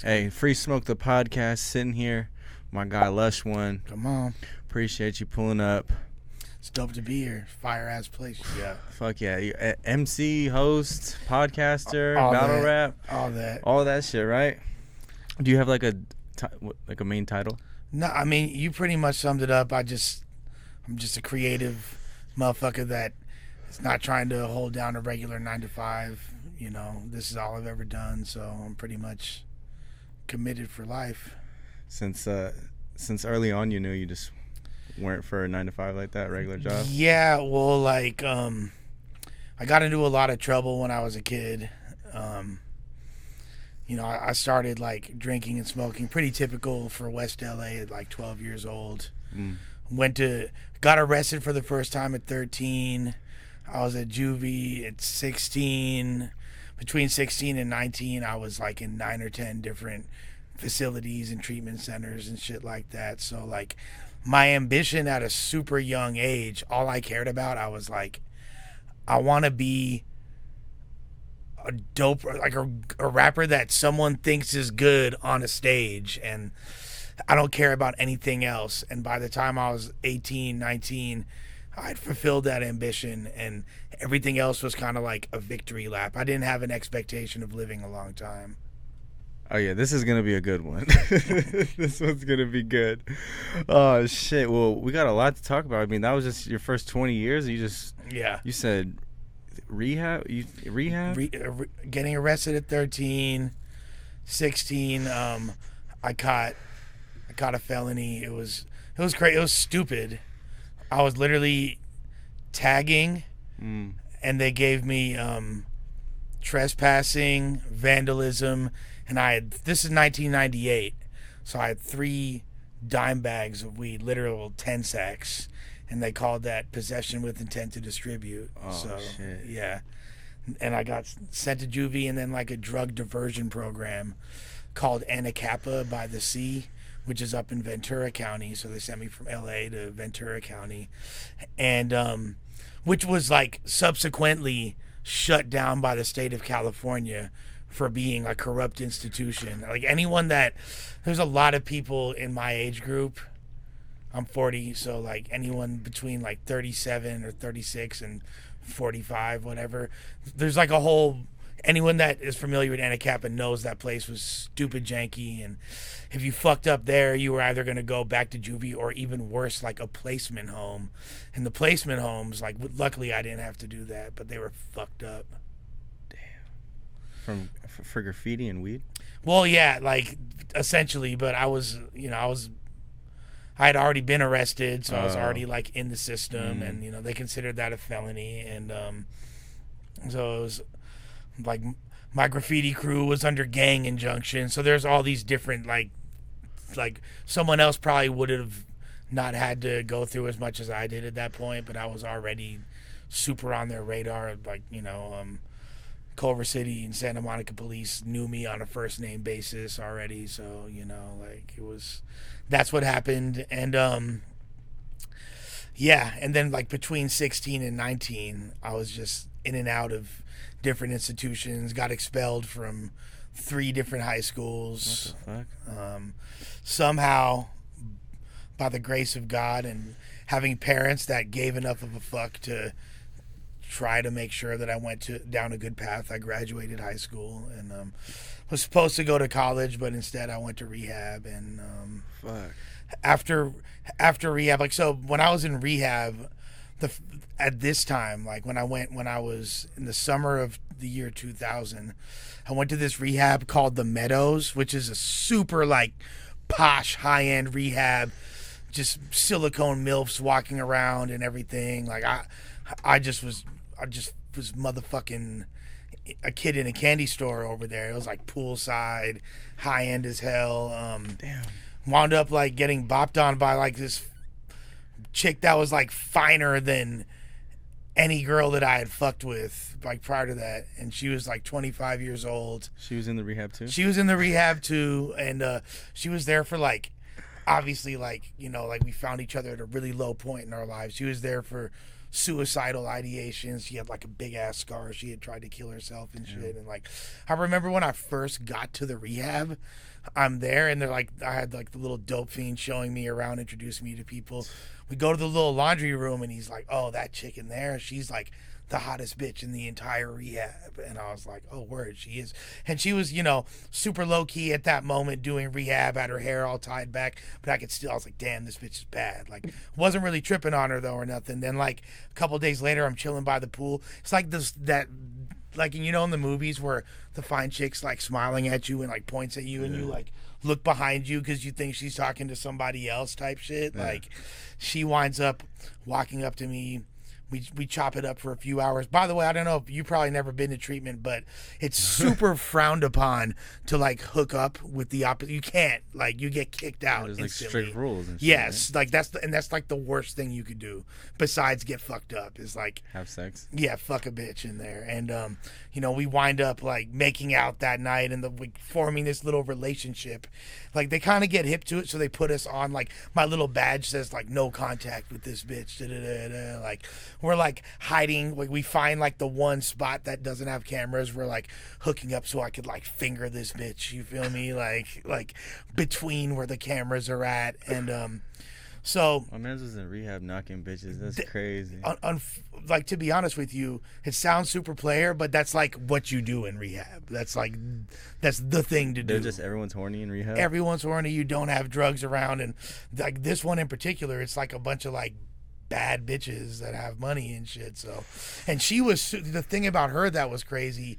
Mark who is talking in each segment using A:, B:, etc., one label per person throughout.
A: Hey, Free Smoke the podcast, sitting here. My guy Lush One.
B: Come on.
A: Appreciate you pulling up.
B: It's dope to be here. Fire ass place. Yeah.
A: Fuck yeah. You, MC, host, podcaster,
B: All
A: battle
B: that.
A: rap.
B: All
A: that shit, right? Do you have like a main title?
B: No, I mean, you pretty much summed it up. I'm just a creative motherfucker that is not trying to hold down a regular 9 to 5. You know, this is all I've ever done, so I'm pretty much committed for life.
A: Since early on, you knew you just weren't for a 9 to 5 like that, regular job?
B: Yeah, well, like, I got into a lot of trouble when I was a kid. You know, I started, like, drinking and smoking, pretty typical for West LA at, like, 12 years old. Got arrested for the first time at 13. I was at juvie at 16. Between 16 and 19, I was, like, in 9 or 10 different facilities and treatment centers and shit like that. So, like, my ambition at a super young age, all I cared about, I was like, I want to be a dope, like a rapper that someone thinks is good on a stage, and I don't care about anything else. And by the time I was 18, 19, I'd fulfilled that ambition, and everything else was kind of like a victory lap. I didn't have an expectation of living a long time.
A: Oh yeah, this is gonna be a good one. This one's gonna be good. Oh shit. Well, we got a lot to talk about. I mean, that was just your first 20 years. You said rehab.
B: Getting arrested at 13, 16. I caught a felony. It was crazy. It was stupid. I was literally tagging, and they gave me trespassing, vandalism. And this is 1998, so I had 3 dime bags of weed, literal 10 sacks, and they called that possession with intent to distribute.
A: Oh,
B: so,
A: shit.
B: Yeah. And I got sent to juvie and then like a drug diversion program called Anacapa by the Sea, which is up in Ventura County. So they sent me from LA to Ventura County, and which was like subsequently shut down by the state of California for being a corrupt institution. Like there's a lot of people in my age group. I'm 40, so like anyone between like 37 or 36 and 45, whatever. There's like anyone that is familiar with Anacapa knows that place was stupid janky, and if you fucked up there, you were either going to go back to juvie or even worse, like a placement home. And the placement homes, like, luckily I didn't have to do that, but they were fucked up.
A: For graffiti and weed?
B: Well, yeah, like essentially, but I had already been arrested, so I was already like in the system, and you know they considered that a felony, and so it was like my graffiti crew was under gang injunction. So there's all these different like someone else probably would have not had to go through as much as I did at that point, but I was already super on their radar, like, you know. Culver City and Santa Monica police knew me on a first name basis already, so you know, like that's what happened. And yeah, and then like between 16 and 19, I was just in and out of different institutions, got expelled from 3 different high schools.
A: What the fuck?
B: Somehow, by the grace of God and having parents that gave enough of a fuck to try to make sure that I went down a good path, I graduated high school and was supposed to go to college, but instead I went to rehab. And
A: fuck.
B: After rehab, like, so when I was in rehab, at this time, like when I was in the summer of the year 2000, I went to this rehab called the Meadows, which is a super like posh high-end rehab, just silicone milfs walking around and everything. Like I just was motherfucking a kid in a candy store over there. It was like poolside, high end as hell.
A: Damn.
B: Wound up like getting bopped on by like this chick that was like finer than any girl that I had fucked with like prior to that, and she was like 25 years old.
A: She was in the rehab too?
B: She was in the rehab too, and she was there for like, obviously, like, you know, like we found each other at a really low point in our lives. She was there for suicidal ideations. She had like a big ass scar. She had tried to kill herself and shit. And like, I remember when I first got to the rehab, I'm there and they're like, I had like the little dope fiend showing me around, introducing me to people. We go to the little laundry room and he's like, oh, that chick in there, she's like the hottest bitch in the entire rehab. And I was like, oh, word, she is. And she was, you know, super low key at that moment doing rehab, had her hair all tied back, but I was like, damn, this bitch is bad. Like, wasn't really tripping on her though or nothing. Then like a couple days later, I'm chilling by the pool. It's like like, you know, in the movies where the fine chick's like smiling at you and like points at you and you like look behind you because you think she's talking to somebody else type shit. Like, she winds up walking up to me. We chop it up for a few hours. By the way, I don't know if you probably never been to treatment, but it's super frowned upon to like hook up with the opposite. You can't, like, you get kicked out.
A: There's
B: instantly.
A: like strict rules and shit.
B: Yes, right? Like that's like the worst thing you could do besides get fucked up is like
A: have sex.
B: Yeah, fuck a bitch in there. And you know, we wind up like making out that night and forming this little relationship. Like, they kind of get hip to it, so they put us on, like, my little badge says like no contact with this bitch. Like, we're like hiding, like we find like the one spot that doesn't have cameras. We're like hooking up so I could like finger this bitch, you feel me, like between where the cameras are at. And so
A: my man's was in rehab knocking bitches. That's crazy.
B: Like, to be honest with you, it sounds super player, but that's like what you do in rehab. That's the thing to do.
A: They're just, everyone's horny in rehab.
B: Everyone's horny. You don't have drugs around, and like this one in particular, it's like a bunch of like bad bitches that have money and shit. So, and she was, the thing about her that was crazy,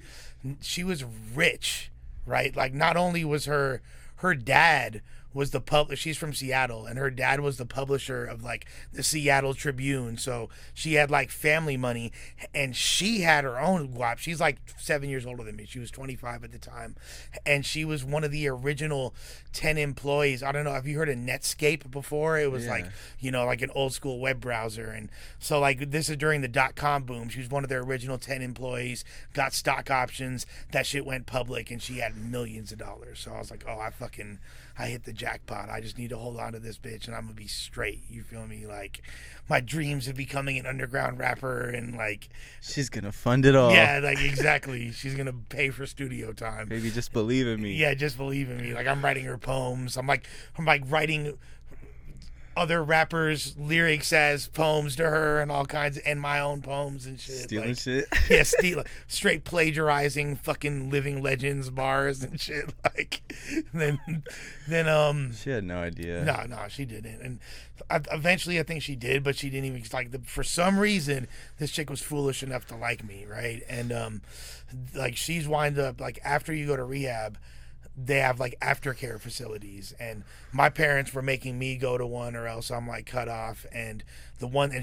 B: she was rich, right? Like, not only was her dad was she's from Seattle, and her dad was the publisher of like the Seattle Tribune, so she had like family money, and she had her own guap. She's like 7 years older than me. She was 25 at the time, and she was one of the original 10 employees. I don't know, have you heard of Netscape before? It was like, you know, like an old school web browser. And so like, this is during the .com boom. She was one of their original 10 employees, got stock options, that shit went public, and she had millions of dollars. So I was like, oh, I hit the jackpot. I just need to hold on to this bitch and I'm gonna be straight. You feel me? Like, my dreams of becoming an underground rapper, and like,
A: she's gonna fund it all.
B: Yeah, like, exactly. She's gonna pay for studio time.
A: Baby, just believe in me.
B: Yeah, just believe in me. Like, I'm writing her poems. I'm like writing other rappers' lyrics as poems to her and all kinds, and my own poems and shit.
A: Stealing
B: like,
A: shit?
B: Yeah, straight plagiarizing fucking Living Legends bars and shit. Like, then
A: she had no idea.
B: No, she didn't. And eventually I think she did, but she didn't even, like, for some reason, this chick was foolish enough to like me, right? And like, she's wind up, like, after you go to rehab, they have like aftercare facilities, and my parents were making me go to one or else I'm like cut off. And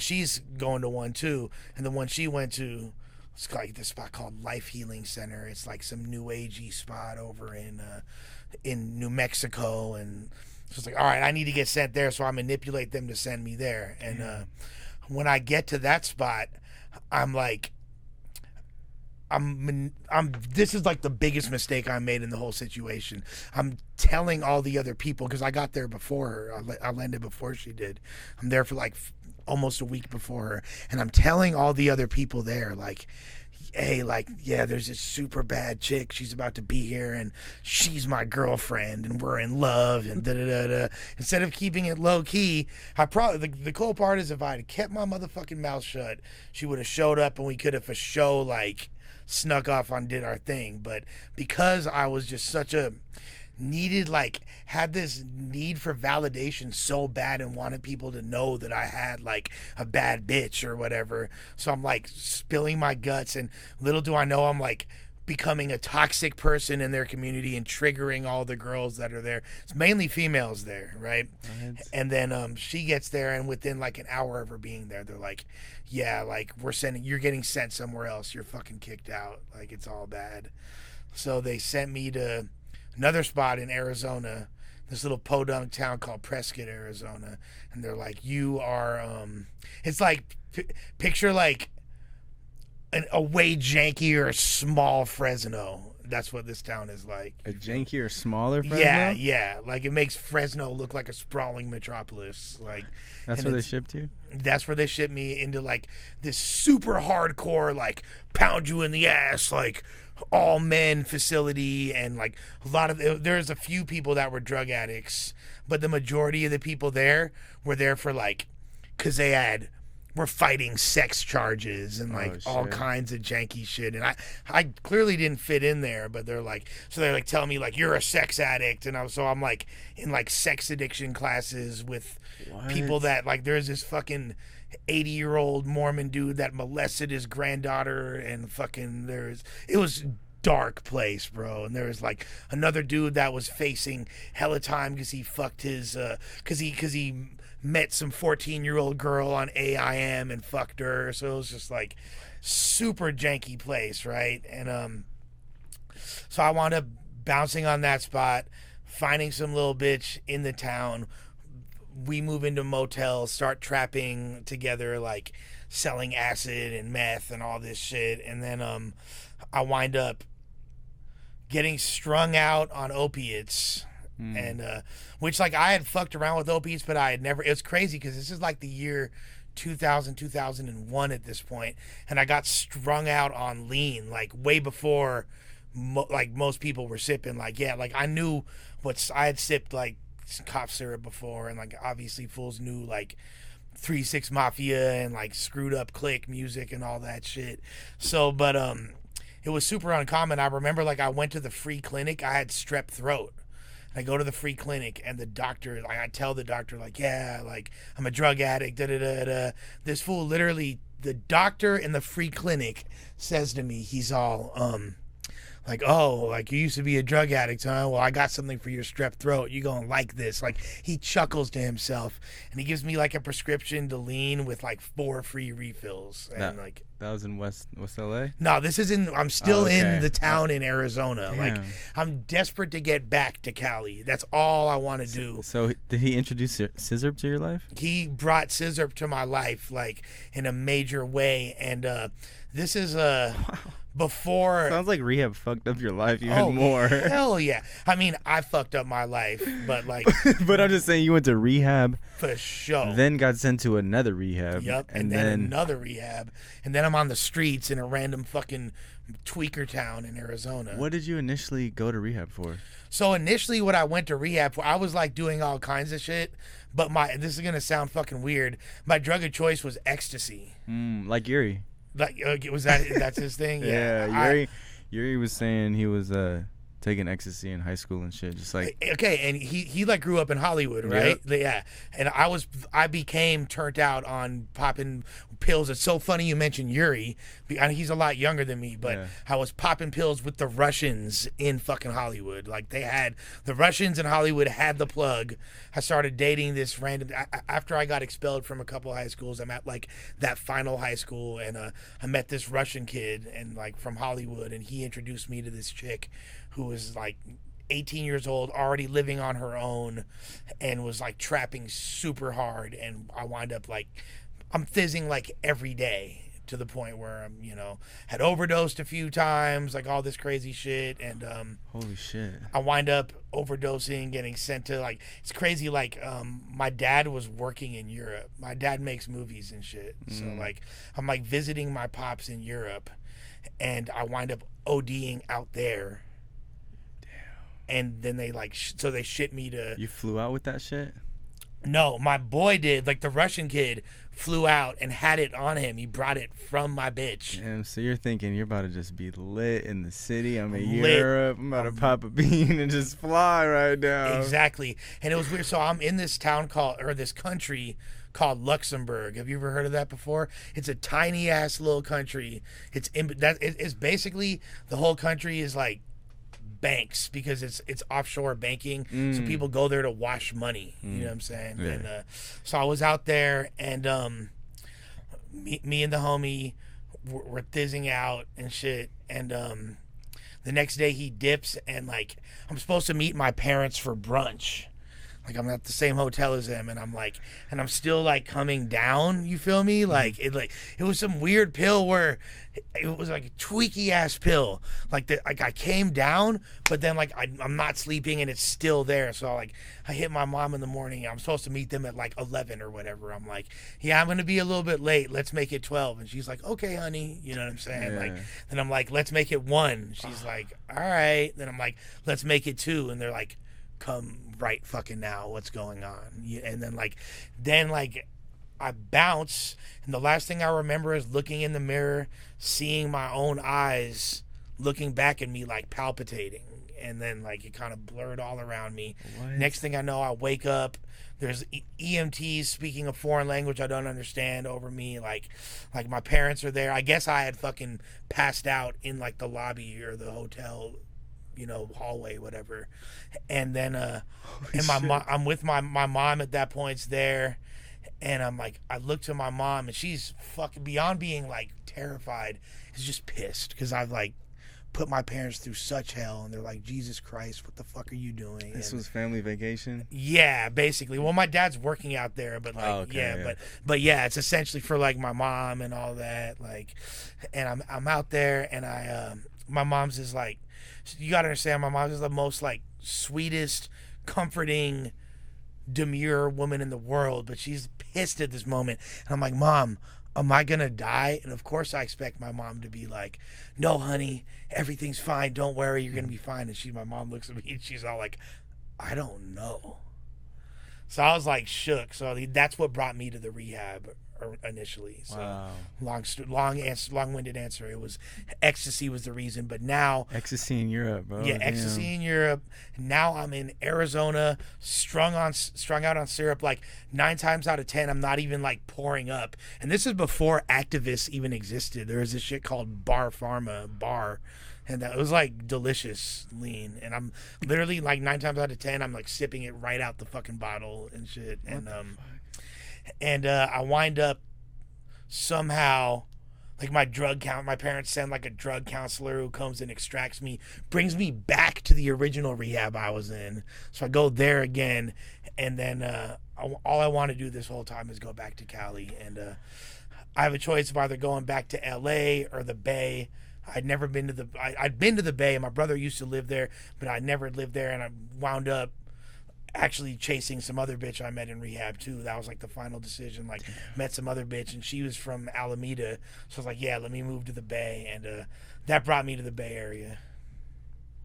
B: she's going to one too, and the one she went to, it's like this spot called Life Healing Center. It's like some new agey spot over in New Mexico. And so it's like, all right, I need to get sent there, so I manipulate them to send me there. And when I get to that spot, I'm like, this is like the biggest mistake I made in the whole situation. I'm telling all the other people, because I got there before her. I landed before she did. I'm there for like almost a week before her, and I'm telling all the other people there, like, hey, like, yeah, there's this super bad chick. She's about to be here, and she's my girlfriend, and we're in love, and da-da-da-da. Instead of keeping it low key, I probably, the cool part is, if I had kept my motherfucking mouth shut, she would have showed up, and we could have for show, like, snuck off and did our thing. But because I was just such a had this need for validation so bad and wanted people to know that I had like a bad bitch or whatever, so I'm like spilling my guts, and little do I know I'm like becoming a toxic person in their community and triggering all the girls that are there. It's mainly females there, right? And then she gets there, and within like an hour of her being there, they're like, yeah, like, you're getting sent somewhere else. You're fucking kicked out. Like, it's all bad. So they sent me to another spot in Arizona, this little podunk town called Prescott, Arizona. And they're like, you are, it's like, picture like a way jankier small Fresno. That's what this town is like.
A: A jankier, smaller Fresno?
B: Yeah. Like, it makes Fresno look like a sprawling metropolis. Like,
A: that's where they shipped you?
B: That's where they shipped me into, like, this super hardcore, like, pound you in the ass, like, all men facility. And, like, there's a few people that were drug addicts, but the majority of the people there were there for, like, because they were fighting sex charges and like all kinds of janky shit. And I clearly didn't fit in there, but they're like telling me like, you're a sex addict. And I'm like in like sex addiction classes with people that like, there's this fucking 80-year-old Mormon dude that molested his granddaughter, and fucking it was dark place, bro. And there was like another dude that was facing hella time because he fucked his because he met some 14-year-old girl on AIM and fucked her. So it was just like super janky place, right? And so I wound up bouncing on that spot, finding some little bitch in the town. We move into motels, start trapping together, like selling acid and meth and all this shit. And then I wind up getting strung out on opiates. And which, like, I had fucked around with opiates, but I had never. It was crazy because this is like the year 2001 at this point, and I got strung out on lean like way before like most people were sipping. Like, yeah, like I knew I had sipped like cough syrup before, and like obviously fools knew like 3-6 Mafia and like screwed up click music and all that shit. So, but it was super uncommon. I remember like I went to the free clinic. I had strep throat. I go to the free clinic, and the doctor, like, I tell the doctor, like, yeah, like, I'm a drug addict, da-da-da-da. This fool literally, the doctor in the free clinic says to me, he's all, like, oh, like, you used to be a drug addict, huh? Well, I got something for your strep throat. You gonna like this. Like, he chuckles to himself, and he gives me, like, a prescription to lean with, like, 4 free refills. And,
A: that was in West LA?
B: No, this is I'm still in the town in Arizona. Damn. Like, I'm desperate to get back to Cali. That's all I want to do.
A: So did he introduce scissor to your life?
B: He brought scissor to my life, like, in a major way. And this is before.
A: Sounds like rehab fucked up your life even more.
B: Hell yeah. I mean, I fucked up my life, but like.
A: But I'm just saying, you went to rehab.
B: For sure.
A: Then got sent to another rehab.
B: Yep. And then another rehab. And then I'm on the streets in a random fucking tweaker town in Arizona.
A: What did you initially go to rehab for?
B: So initially what I went to rehab for, I was like doing all kinds of shit, but this is going to sound fucking weird. My drug of choice was ecstasy.
A: Like Yuri.
B: Like, that's his thing?
A: Yeah. Yuri was saying he was taking ecstasy in high school and shit, just like.
B: Okay, and he like grew up in Hollywood, right? Yep. Yeah. And I became turned out on popping pills. It's so funny you mentioned Yuri. He's a lot younger than me, but I was popping pills with the Russians in fucking Hollywood. Like, the Russians in Hollywood had the plug. I started dating this random, after I got expelled from a couple high schools, I'm at like that final high school, and I met this Russian kid and like from Hollywood, and he introduced me to this chick who was like 18 years old, already living on her own, and was like trapping super hard. And I wind up like, I'm fizzing like every day to the point where I'm, had overdosed a few times, like all this crazy shit. And
A: holy shit,
B: I wind up overdosing, getting sent to like, it's crazy. Like my dad was working in Europe. My dad makes movies and shit. So like, I'm like visiting my pops in Europe, and I wind up OD'ing out there. And then they like, so they shit me to.
A: You flew out with that shit?
B: No, my boy did. Like, the Russian kid flew out and had it on him. He brought it from my bitch.
A: Damn, so you're thinking you're about to just be lit in the city. I'm in Europe. I'm about to pop a bean and just fly right now.
B: Exactly. And it was weird. So I'm in this town this country called Luxembourg. Have you ever heard of that before? It's a tiny ass little country. It's basically, the whole country is like banks, because it's offshore banking, so people go there to wash money. You know what I'm saying? Yeah. And so I was out there, and me and the homie were thizzing out and shit, and the next day he dips, and like, I'm supposed to meet my parents for brunch. Like I'm at the same hotel as him, and I'm still like coming down. You feel me? Like it was some weird pill where it was like a tweaky ass pill. Like I came down, but then like I'm not sleeping and it's still there. So like I hit my mom in the morning. I'm supposed to meet them at like 11 or whatever. I'm like, yeah, I'm gonna be a little bit late. Let's make it 12. And she's like, okay, honey. You know what I'm saying?
A: Yeah.
B: Like, then I'm like, let's make it 1. She's like, all right. Then I'm like, let's make it 2. And they're like, come right fucking now. What's going on? And then I bounce, and the last thing I remember is looking in the mirror, seeing my own eyes looking back at me, like palpitating, and then like it kind of blurred all around me. What? Next thing I know, I wake up. There's EMTs speaking a foreign language I don't understand over me. Like my parents are there. I guess I had fucking passed out in like the lobby or the hotel, hallway, whatever. And then and I'm with my mom at that point's there. And I'm like, I look to my mom, and she's fucking beyond being like terrified, is just pissed because I've like put my parents through such hell, and they're like, Jesus Christ, what the fuck are you doing?
A: This was family vacation?
B: Yeah, basically. Well, my dad's working out there, but like, but yeah, it's essentially for like my mom and all that. Like, and I'm out there, and my mom's is like, you gotta understand, my mom is the most like sweetest, comforting, demure woman in the world, but she's pissed at this moment. And I'm like, Mom, am I gonna die? And of course I expect my mom to be like, no, honey, everything's fine, don't worry, you're gonna be fine. And my mom looks at me and she's all like, I don't know. So I was like shook. So that's what brought me to the rehab initially. So
A: wow.
B: Long-winded answer. It was ecstasy was the reason, but now
A: ecstasy in Europe, bro.
B: Yeah, ecstasy in Europe. Now I'm in Arizona, strung out on syrup. Like 9 times out of 10, I'm not even like pouring up. And this is before activists even existed. There was this shit called Bar Pharma, and that was like delicious lean. And I'm literally like 9 times out of 10, I'm like sipping it right out the fucking bottle and shit. And I wind up somehow, like my parents send like a drug counselor who comes and extracts me, brings me back to the original rehab I was in. So I go there again, and then all I want to do this whole time is go back to Cali. And I have a choice of either going back to LA or the Bay. I'd never been to I'd been to the Bay. My brother used to live there, but I never lived there, and I wound up actually chasing some other bitch I met in rehab too. That was like the final decision. Like, met some other bitch, and she was from Alameda, so I was like, yeah, let me move to the Bay. And that brought me to the Bay Area.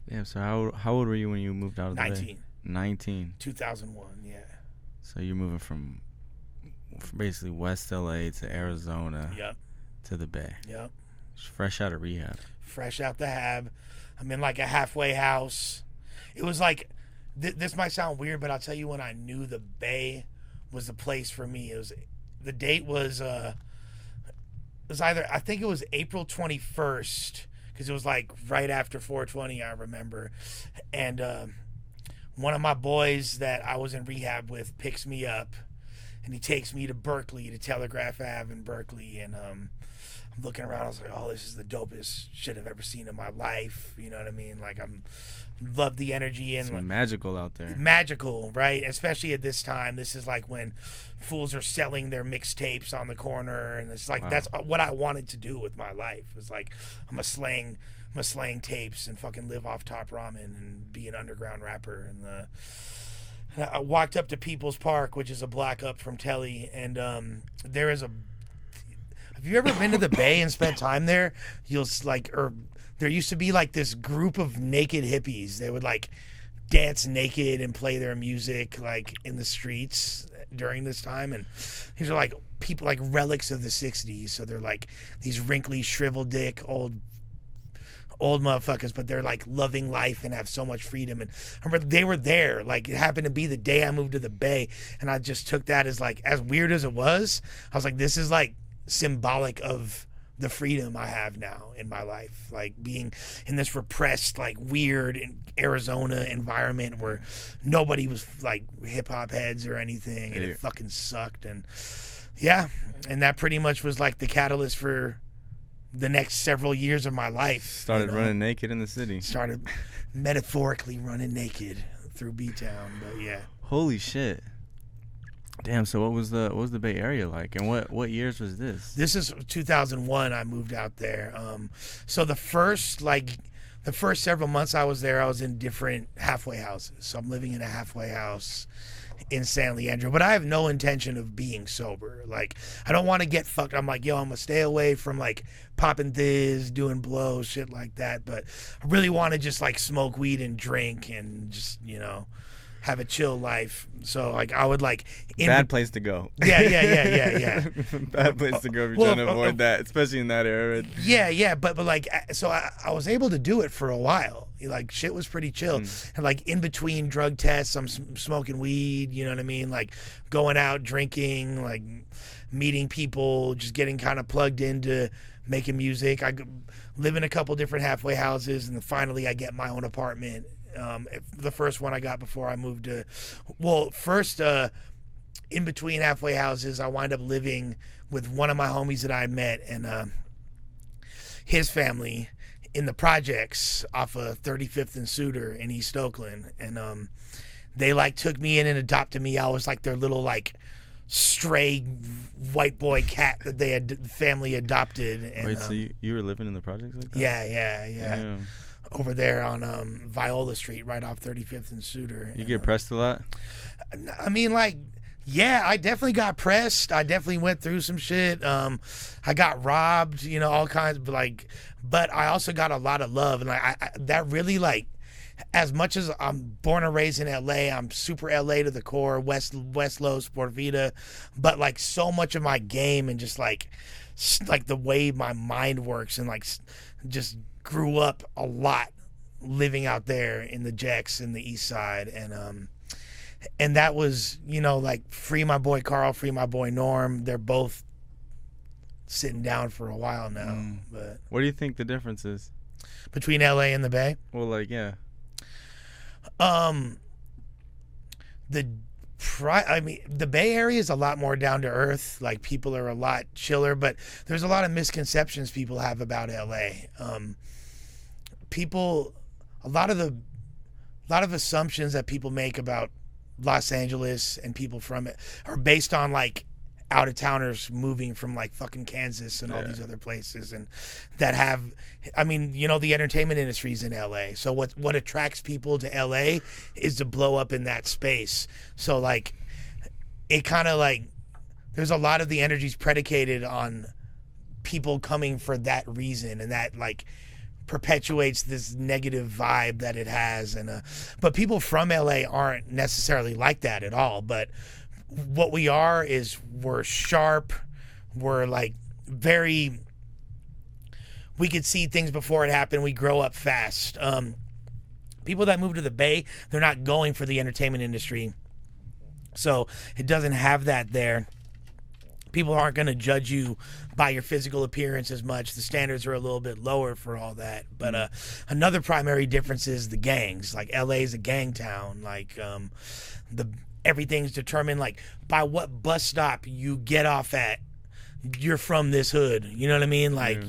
A: Yeah. So how old were you when you moved out of the
B: 19.
A: Bay? 19.
B: 2001. Yeah.
A: So you're moving from basically West LA to Arizona.
B: Yep.
A: To the Bay.
B: Yep.
A: Just fresh out of rehab.
B: Fresh out the hab. I'm in like a halfway house. It was like, this might sound weird, but I'll tell you when I knew the Bay was the place for me. The date was either, I think it was April 21st, because it was like right after 420, I remember. And one of my boys that I was in rehab with picks me up, and he takes me to Berkeley, to Telegraph Ave in Berkeley. And I'm looking around, I was like, oh, this is the dopest shit I've ever seen in my life. You know what I mean? Like, love the energy. And
A: it's magical out there.
B: Magical, right? Especially at this time. This is like when fools are selling their mixtapes on the corner, and it's like, wow. That's what I wanted to do with my life. It's like, I'm a slang tapes and fucking live off Top Ramen and be an underground rapper. And I walked up to People's Park, which is a block up from Telly, and there is have you ever been to the Bay and spent time there? There used to be like this group of naked hippies. They would like dance naked and play their music like in the streets during this time. And these are like people, like relics of the 60s. So they're like these wrinkly, shriveled dick, old motherfuckers, but they're like loving life and have so much freedom. And I remember they were there. Like, it happened to be the day I moved to the Bay, and I just took that as like, as weird as it was, I was like, this is like symbolic of the freedom I have now in my life, like being in this repressed, like weird Arizona environment where nobody was like hip hop heads or anything, and it fucking sucked. And yeah, and that pretty much was like the catalyst for the next several years of my life.
A: Started running naked in the city.
B: Started metaphorically running naked through B-Town, but yeah.
A: Holy shit. Damn, so what was the Bay Area like, and what years was this?
B: This is 2001. I moved out there. So the first several months I was there, I was in different halfway houses. So I'm living in a halfway house in San Leandro, but I have no intention of being sober. Like, I don't want to get fucked. I'm like, yo, I'm gonna stay away from like popping this, doing blow, shit like that. But I really want to just like smoke weed and drink and just, you know, have a chill life. So like I would like
A: bad place to go.
B: Yeah.
A: Bad place to go if you're trying to avoid that, especially in that era.
B: Yeah, but like, so I was able to do it for a while. Like, shit was pretty chill. And like in between drug tests, I'm smoking weed, you know what I mean? Like going out drinking, like meeting people, just getting kind of plugged into making music. I live in a couple different halfway houses, and then finally I get my own apartment. The first one I got before I moved to, in between halfway houses, I wind up living with one of my homies that I met and his family in the projects off of 35th and Suter in East Oakland. And they like took me in and adopted me. I was like their little like stray white boy cat that they had family adopted. And,
A: wait, so you were living in the projects like that?
B: Yeah.
A: Damn.
B: Over there on Viola Street, right off 35th and Suter.
A: You get pressed a lot?
B: I mean, like, yeah, I definitely got pressed. I definitely went through some shit. I got robbed, you know, all kinds. But I also got a lot of love, and like that really, like, as much as I'm born and raised in LA, I'm super LA to the core, West Low, Sport Vita, but like so much of my game and just like the way my mind works and like just grew up a lot living out there in the Jacks and the East Side, and that was, you know, like free my boy Carl, free my boy Norm. They're both sitting down for a while now. But
A: what do you think the difference is
B: between LA and the Bay?
A: Well, like, yeah.
B: The Bay Area is a lot more down to earth. Like, people are a lot chiller, but there's a lot of misconceptions people have about LA. A lot of assumptions that people make about Los Angeles and people from it are based on like out of towners moving from like fucking Kansas and all these other places, and that have, I mean, you know, the entertainment industry is in LA. So what attracts people to LA is to blow up in that space. So like it kind of like there's a lot of the energy's predicated on people coming for that reason, and that like perpetuates this negative vibe that it has. And but people from LA aren't necessarily like that at all. But what we are is we're sharp, we're like we could see things before it happened, we grow up fast. People that move to the Bay, they're not going for the entertainment industry, so it doesn't have that there. People aren't going to judge you by your physical appearance as much. The standards are a little bit lower for all that. But another primary difference is the gangs. Like, LA is a gang town. Like, everything's determined like by what bus stop you get off at. You're from this hood. You know what I mean? Like,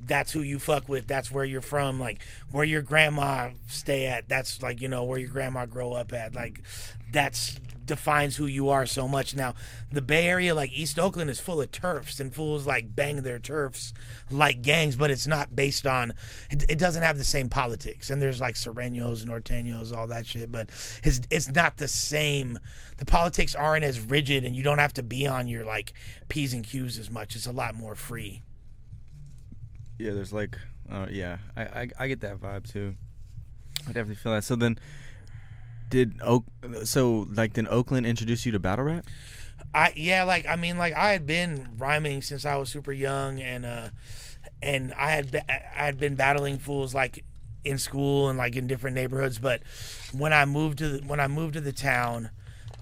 B: that's who you fuck with. That's where you're from. Like, where your grandma stay at. That's like, you know, where your grandma grow up at. Like, that's defines who you are so much. Now, the Bay Area, like East Oakland, is full of turfs, and fools like bang their turfs like gangs, but it's not based on, it doesn't have the same politics. And there's like Serrenos, Norteños, all that shit, but it's not the same. The politics aren't as rigid, and you don't have to be on your like P's and Q's as much. It's a lot more free.
A: Yeah, there's like, I get that vibe too. I definitely feel that. So then, did Oakland introduce you to battle rap?
B: I had been rhyming since I was super young, and I had been battling fools like in school and like in different neighborhoods. But when I moved to the town,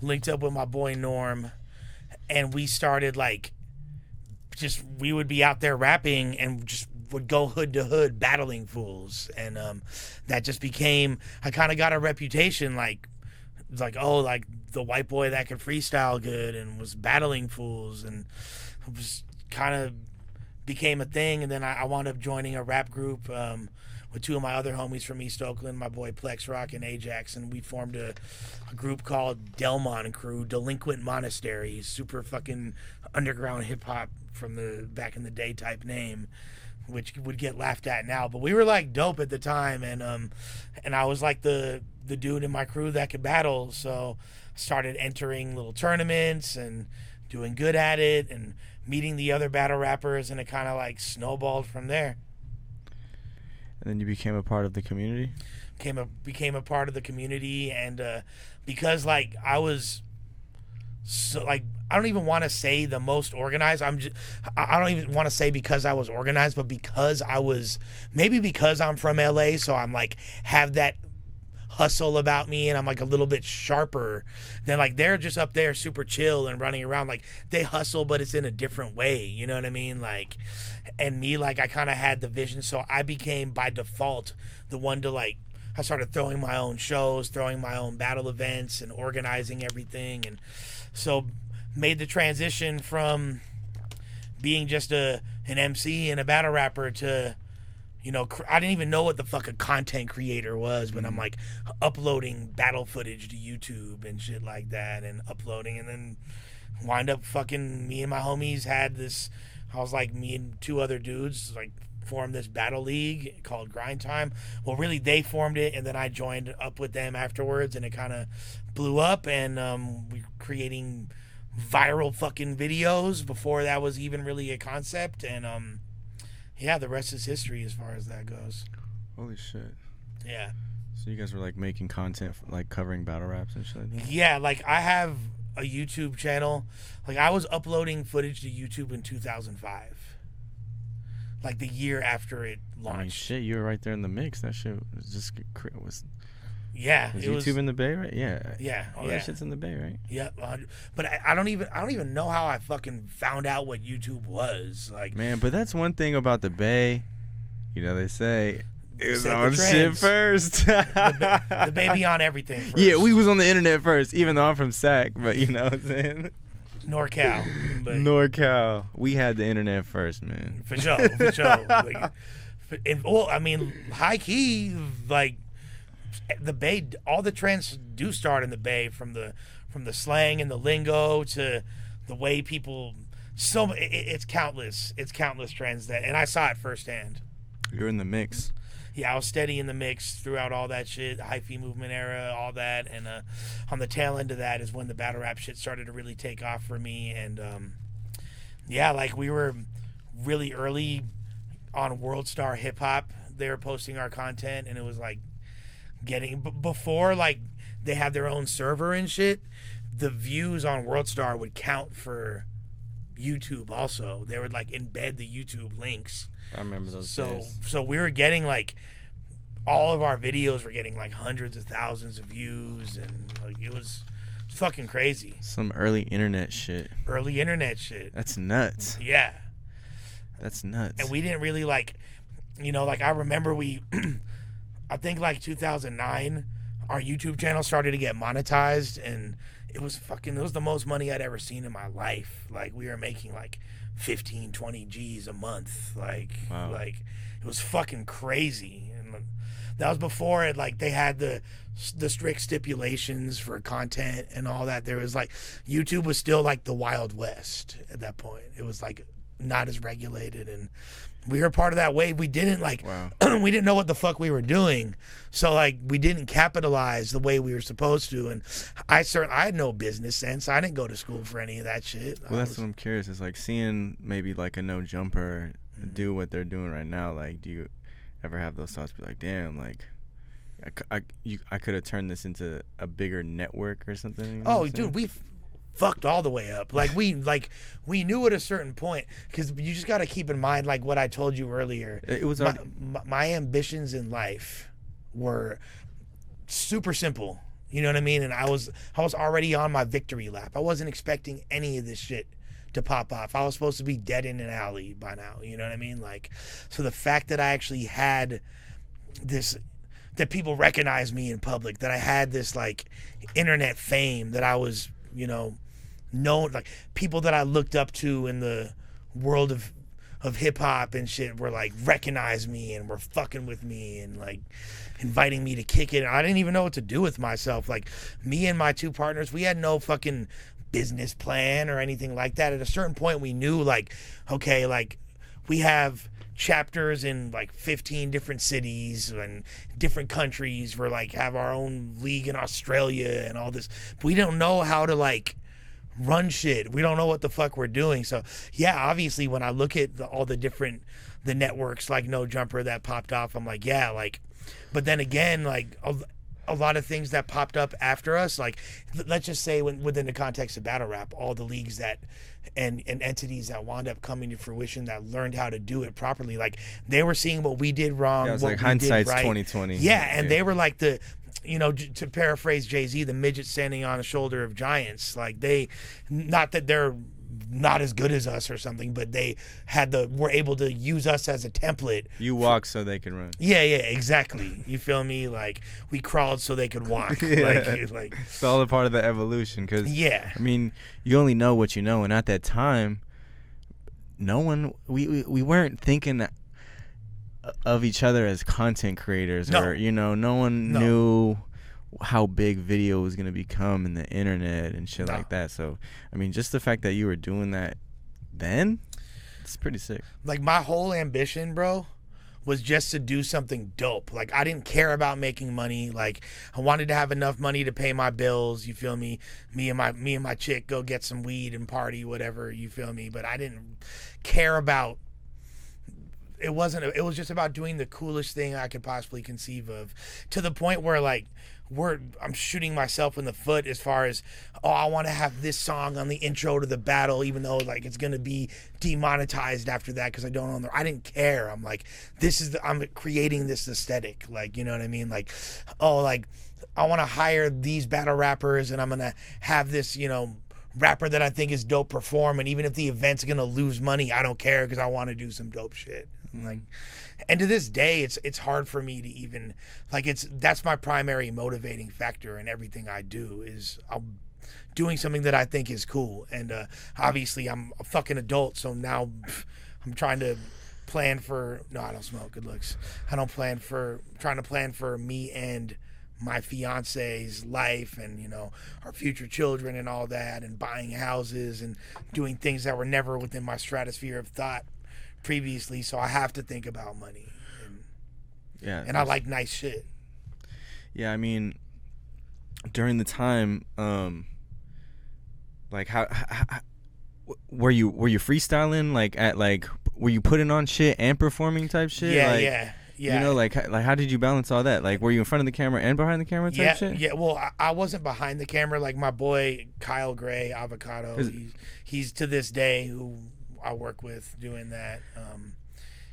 B: linked up with my boy Norm, and we started like we would be out there rapping and just would go hood to hood battling fools, and that just became, I kind of got a reputation like the white boy that could freestyle good and was battling fools, and it was kind of became a thing. And then I wound up joining a rap group with two of my other homies from East Oakland, my boy Plex Rock and Ajax, and we formed a group called Delmon Crew, Delinquent Monasteries, super fucking underground hip hop from the back in the day type name, which would get laughed at now, but we were like dope at the time, and I was like the dude in my crew that could battle, so I started entering little tournaments and doing good at it and meeting the other battle rappers, and it kind of like snowballed from there.
A: And then you became a part of the community?
B: Became a part of the community, and because like I was so like, I don't even want to say the most organized. I don't even want to say because I was organized, but because I was, maybe because I'm from LA, so I'm like have that hustle about me, and I'm like a little bit sharper than like they're just up there super chill and running around. Like they hustle, but it's in a different way, you know what I mean? Like, and me, like I kind of had the vision, so I became by default the one to like, I started throwing my own shows, throwing my own battle events, and organizing everything, and so made the transition from being just an MC and a battle rapper to, you know, I didn't even know what the fuck a content creator was, but I'm like uploading battle footage to YouTube and shit like that, and uploading, and then wind up fucking, me and my homies had this, I was like, me and two other dudes like formed this battle league called Grind Time. Well, really they formed it, and then I joined up with them afterwards, and it kind of blew up, and we were creating viral fucking videos before that was even really a concept, and yeah, the rest is history as far as that goes.
A: Holy shit.
B: Yeah.
A: So you guys were like making content for, like covering battle raps and shit like that?
B: Yeah, like I have a YouTube channel. Like I was uploading footage to YouTube in 2005. Like the year after it launched.
A: I mean, shit, you were right there in the mix. That shit was just was.
B: Yeah,
A: was YouTube in the Bay, right? Yeah.
B: Yeah.
A: All that shit's in the Bay, right?
B: Yeah, but I don't even know how I fucking found out what YouTube was. Like,
A: man, but that's one thing about the Bay. You know, they say it was
B: set
A: on
B: the
A: shit
B: trends.
A: first.
B: the baby on everything first.
A: Yeah, we was on the internet first, even though I'm from SAC, but you know what I'm saying?
B: NorCal. But
A: NorCal. We had the internet first, man.
B: For sure. Like, well, I mean, high key, like, the Bay, all the trends do start in the Bay, from the slang and the lingo to the way people, it's countless trends that, and I saw it firsthand.
A: You're in the mix.
B: Yeah, I was steady in the mix throughout all that shit, hyphy movement era, all that, and on the tail end of that is when the battle rap shit started to really take off for me, and yeah, like we were really early on Worldstar Hip Hop. They were posting our content, and it was like getting, before like they had their own server and shit, the views on Worldstar would count for YouTube also. They would like embed the YouTube links.
A: I remember those days.
B: So we were getting like, all of our videos were getting like hundreds of thousands of views, and like it was fucking crazy.
A: Some early internet shit.
B: That's
A: nuts.
B: Yeah.
A: That's nuts.
B: And we didn't really like, you know, like I remember I think like 2009, our YouTube channel started to get monetized, and it was the most money I'd ever seen in my life. Like we were making like 15, 20 G's a month. Like,
A: wow.
B: Like it was fucking crazy. And that was before it, like they had the strict stipulations for content and all that. There was like, YouTube was still like the Wild West at that point. It was like not as regulated, and we were part of that wave. We didn't like,
A: wow.
B: We didn't know what the fuck we were doing. So like we didn't capitalize the way we were supposed to. And I had no business sense. I didn't go to school for any of that shit.
A: Well, that's what I'm curious. It's like seeing maybe like a no jumper do what they're doing right now. Like, do you ever have those thoughts? Be like, damn, like I could have turned this into a bigger network or something. You know
B: dude, we fucked all the way up. Like we knew at a certain point, because you just got to keep in mind, like what I told you earlier.
A: It was
B: my ambitions in life were super simple. You know what I mean? And I was already on my victory lap. I wasn't expecting any of this shit to pop off. I was supposed to be dead in an alley by now. You know what I mean? Like, so the fact that I actually had this, that people recognized me in public, that I had this like internet fame, that I was, you know, known, like people that I looked up to in the world of hip hop and shit were like recognize me and were fucking with me and like inviting me to kick it. I didn't even know what to do with myself. Like me and my two partners, we had no fucking business plan or anything like that. At a certain point we knew like, okay, like we have chapters in like 15 different cities and different countries. We're like have our own league in Australia and all this. But we don't know how to like run shit. We don't know what the fuck we're doing. So yeah, obviously when I look at all the different the networks like No Jumper that popped off, I'm like, yeah, like, but then again, like a lot of things that popped up after us, like let's just say within the context of battle rap, all the leagues that and entities that wound up coming to fruition that learned how to do it properly, like they were seeing what we did wrong.
A: Yeah, it's
B: what
A: like
B: we
A: hindsight's
B: did right.
A: 2020.
B: Yeah, and they were like the, you know, to paraphrase Jay-Z, the midget standing on the shoulder of giants. Like they, not that they're not as good as us or something, but they were able to use us as a template.
A: You walk so they can run.
B: Yeah, exactly. You feel me? Like we crawled so they could walk.
A: Yeah.
B: Like
A: it's all a part of the evolution. Cause
B: yeah,
A: I mean, you only know what you know, and at that time, no one we weren't thinking of each other as content creators, or no one knew how big video was going to become in the internet and shit like that. So I mean, just the fact that you were doing that then, it's pretty sick. Like
B: my whole ambition, bro, was just to do something dope. Like I didn't care about making money. Like I wanted to have enough money to pay my bills, you feel me? Me and my chick go get some weed and party, whatever, you feel me? But I didn't care about it was just about doing the coolest thing I could possibly conceive of, to the point where like I'm shooting myself in the foot as far as, I want to have this song on the intro to the battle, even though like it's gonna be demonetized after that because I don't own the. I didn't care. I'm like, I'm creating this aesthetic, like, you know what I mean? Like, like I want to hire these battle rappers and I'm gonna have this, rapper that I think is dope perform, and even if the event's gonna lose money, I don't care because I want to do some dope shit. Like, and to this day, it's hard for me to even like that's my primary motivating factor in everything I do is I'm doing something that I think is cool. And obviously I'm a fucking adult, so now I'm trying to plan for I don't smoke, good looks. Trying to plan for me and my fiance's life and our future children and all that, and buying houses and doing things that were never within my stratosphere of thought previously. So I have to think about money and I like nice shit.
A: Yeah, I mean, during the time, like how were you freestyling, like were you putting on shit and performing type shit?
B: Yeah.
A: Like how did you balance all that? Like, were you in front of the camera and behind the camera type shit?
B: Yeah, well, I wasn't behind the camera. Like my boy Kyle Gray, Avocado, he's to this day who I work with doing that.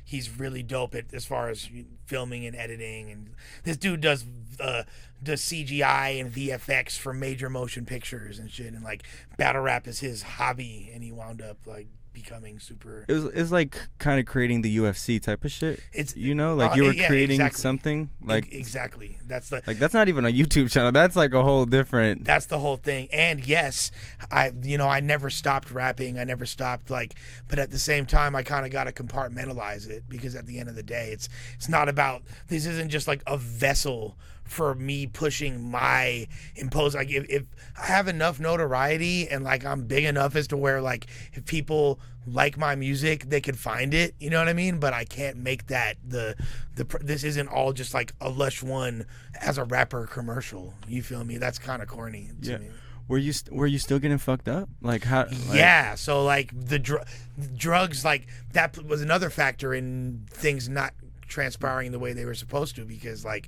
B: He's really dope as far as filming and editing, and this dude does CGI and VFX for major motion pictures and shit, and like battle rap is his hobby, and he wound up like becoming super.
A: It's like kind of creating the UFC type of shit.
B: It's
A: you were creating something like
B: exactly. That's
A: not even a YouTube channel. That's like a whole different.
B: That's the whole thing. And yes, I never stopped rapping. I never stopped but at the same time, I kind of got to compartmentalize it, because at the end of the day, it's not about. This isn't just like a vessel for me pushing my impose. Like if I have enough notoriety and like I'm big enough as to where like if people like my music, they could find it, you know what I mean? But I can't make that this isn't all just like a Lush One as a rapper commercial. You feel me? That's kind of corny to me.
A: Were you still getting fucked up? Like how?
B: Yeah. So like the drugs, like that was another factor in things not transpiring the way they were supposed to, because I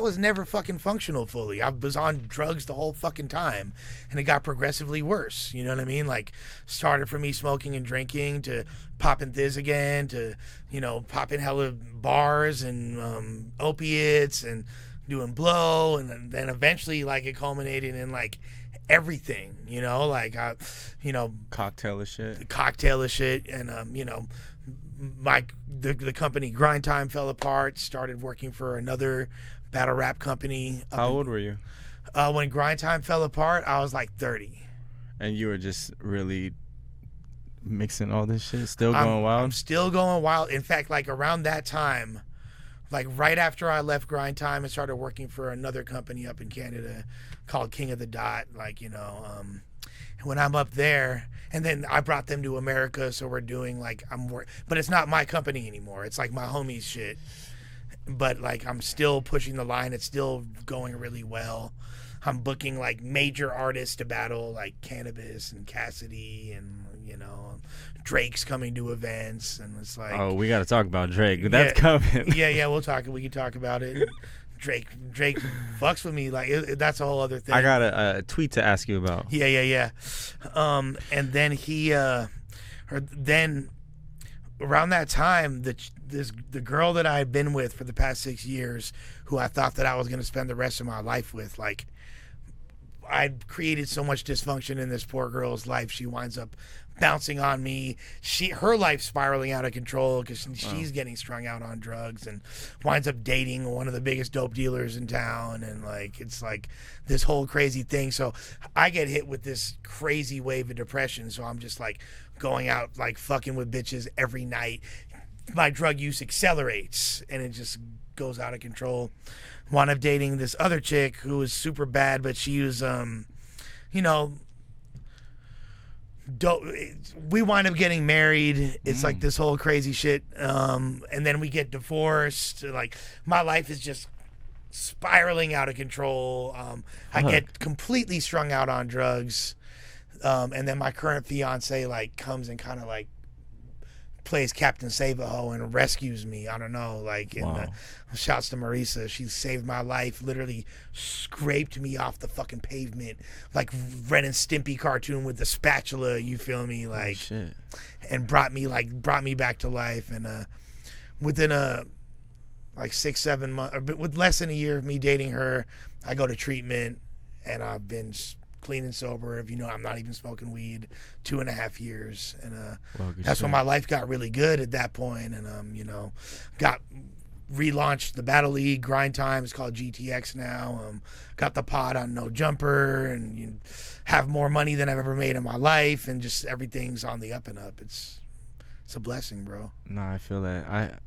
B: was never fucking functional fully. I was on drugs the whole fucking time, and it got progressively worse. You know what I mean? Like, started from me smoking and drinking to popping thiz again to popping hella bars and opiates and doing blow, and then eventually like it culminated in like everything.
A: Cocktail of shit, and the company Grind Time fell apart. Started working for another battle rap company. How old were you?
B: When Grind Time fell apart, I was like 30.
A: And you were just really mixing all this shit, still going wild?
B: I'm still going wild. In fact, like around that time, like right after I left Grind Time and started working for another company up in Canada called King of the Dot, like, you know, when I'm up there, and then I brought them to America, so we're doing like, but it's not my company anymore. It's like my homies shit. But like I'm still pushing the line. It's still going really well. I'm booking like major artists to battle, like Cannabis and Cassidy, and you know, Drake's coming to events, and it's like,
A: oh, we got to talk about Drake. That's coming.
B: Yeah, we can talk about it. Drake fucks with me, like that's a whole other thing.
A: I got a tweet to ask you about.
B: Yeah. And then then around that time, the girl that I had been with for the past 6 years, who I thought that I was going to spend the rest of my life with, like, I'd created so much dysfunction in this poor girl's life. She winds up bouncing on me. Her life spiraling out of control because she's getting strung out on drugs, and winds up dating one of the biggest dope dealers in town, and like it's like this whole crazy thing. So I get hit with this crazy wave of depression. So I'm just like going out like fucking with bitches every night. My drug use accelerates and it just goes out of control. Wound up dating this other chick who was super bad, but she was you know, we wind up getting married. It's like this whole crazy shit, and then we get divorced. Like my life is just spiraling out of control. I get completely strung out on drugs, and then my current fiance like comes and kind of like plays Captain Save-A-Ho and rescues me. I don't know, like, and shouts to Marisa. She saved my life, literally scraped me off the fucking pavement like Ren and Stimpy cartoon with the spatula, you feel me, like, and brought me back to life. And within like 6-7 months, or with less than a year of me dating her, I go to treatment, and I've been clean and sober. If you know, I'm not even smoking weed 2.5 years, and that's when my life got really good at that point. And you know, got relaunched the Battle League Grind Time. It's called GTX now. Got the pod on No Jumper, and you have more money than I've ever made in my life, and just everything's on the up and up. It's a blessing, bro.
A: No, I feel that.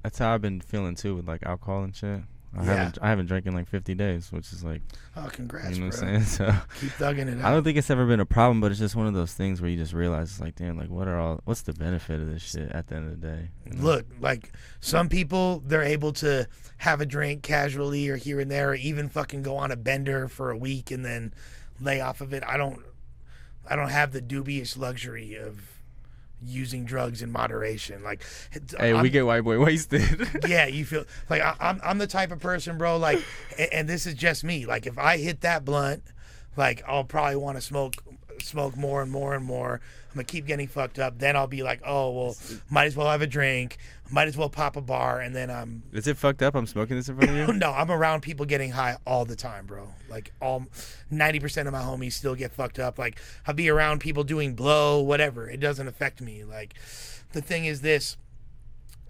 A: That's how I've been feeling too with like alcohol and shit. I haven't drank in like 50 days, which is like,
B: oh, congrats,
A: you know what
B: bro.
A: I'm saying? So
B: keep thugging it out.
A: I don't think it's ever been a problem, but it's just one of those things where you just realize it's like, damn, like what's the benefit of this shit at the end of the day? You know?
B: Look, like some people, they're able to have a drink casually or here and there, or even fucking go on a bender for a week and then lay off of it. I don't have the dubious luxury of using drugs in moderation. Like,
A: hey, we get white boy wasted.
B: Yeah, you feel like I'm the type of person, bro, like, and this is just me, like if I hit that blunt, like I'll probably want to smoke more and more and more. I'm gonna keep getting fucked up, then I'll be like, oh well, might as well have a drink, might as well pop a bar, and then
A: is it fucked up I'm smoking this in front of you?
B: No, I'm around people getting high all the time, bro. Like 90% of my homies still get fucked up. Like I'll be around people doing blow, whatever. It doesn't affect me. Like the thing is this,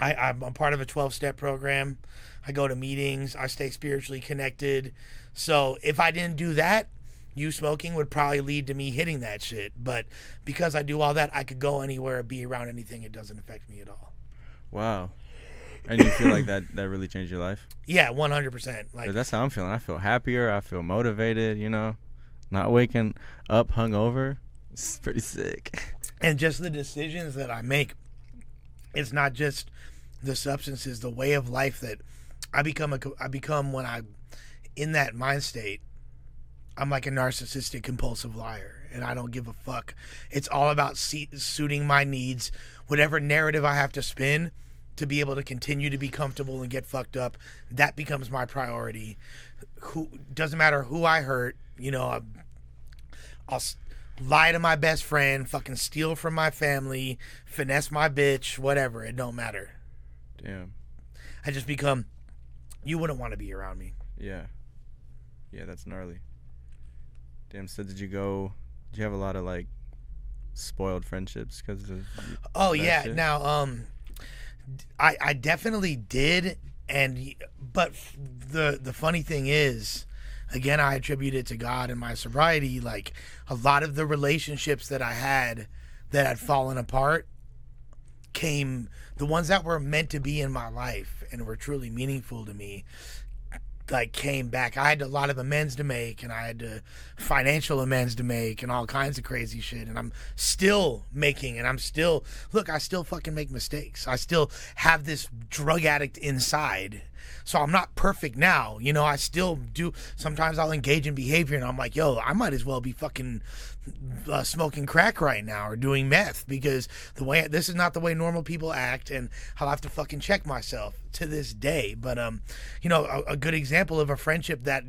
B: I'm part of a 12-step program. I go to meetings. I stay spiritually connected. So if I didn't do that, you smoking would probably lead to me hitting that shit. But because I do all that, I could go anywhere, be around anything. It doesn't affect me at all.
A: Wow. And you feel like that really changed your life?
B: Yeah, 100%. Like
A: that's how I'm feeling. I feel happier. I feel motivated, you know. Not waking up hungover. It's pretty sick.
B: And just the decisions that I make. It's not just the substances, the way of life that I become when I'm in that mind state. I'm like a narcissistic compulsive liar, and I don't give a fuck. It's all about suiting my needs, whatever narrative I have to spin to be able to continue to be comfortable and get fucked up. That becomes my priority. Doesn't matter who I hurt, you know, I'll lie to my best friend, fucking steal from my family, finesse my bitch, whatever. It don't matter.
A: Damn.
B: I just become, you wouldn't want to be around me.
A: Yeah. Yeah, that's gnarly. Damn, so did you have a lot of like spoiled friendships because of
B: yeah
A: shit?
B: Now I definitely did, but the funny thing is, again, I attribute it to God and my sobriety. Like a lot of the relationships that I had, that had fallen apart came, the ones that were meant to be in my life and were truly meaningful to me, like came back. I had a lot of amends to make, and I had financial amends to make, and all kinds of crazy shit. And I'm still making, and I'm still, look, I still fucking make mistakes. I still have this drug addict inside. So I'm not perfect now. You know, I still do. Sometimes I'll engage in behavior and I'm like, yo, I might as well be fucking smoking crack right now or doing meth, because this is not the way normal people act, and I'll have to fucking check myself to this day. But, you know, a good example of a friendship that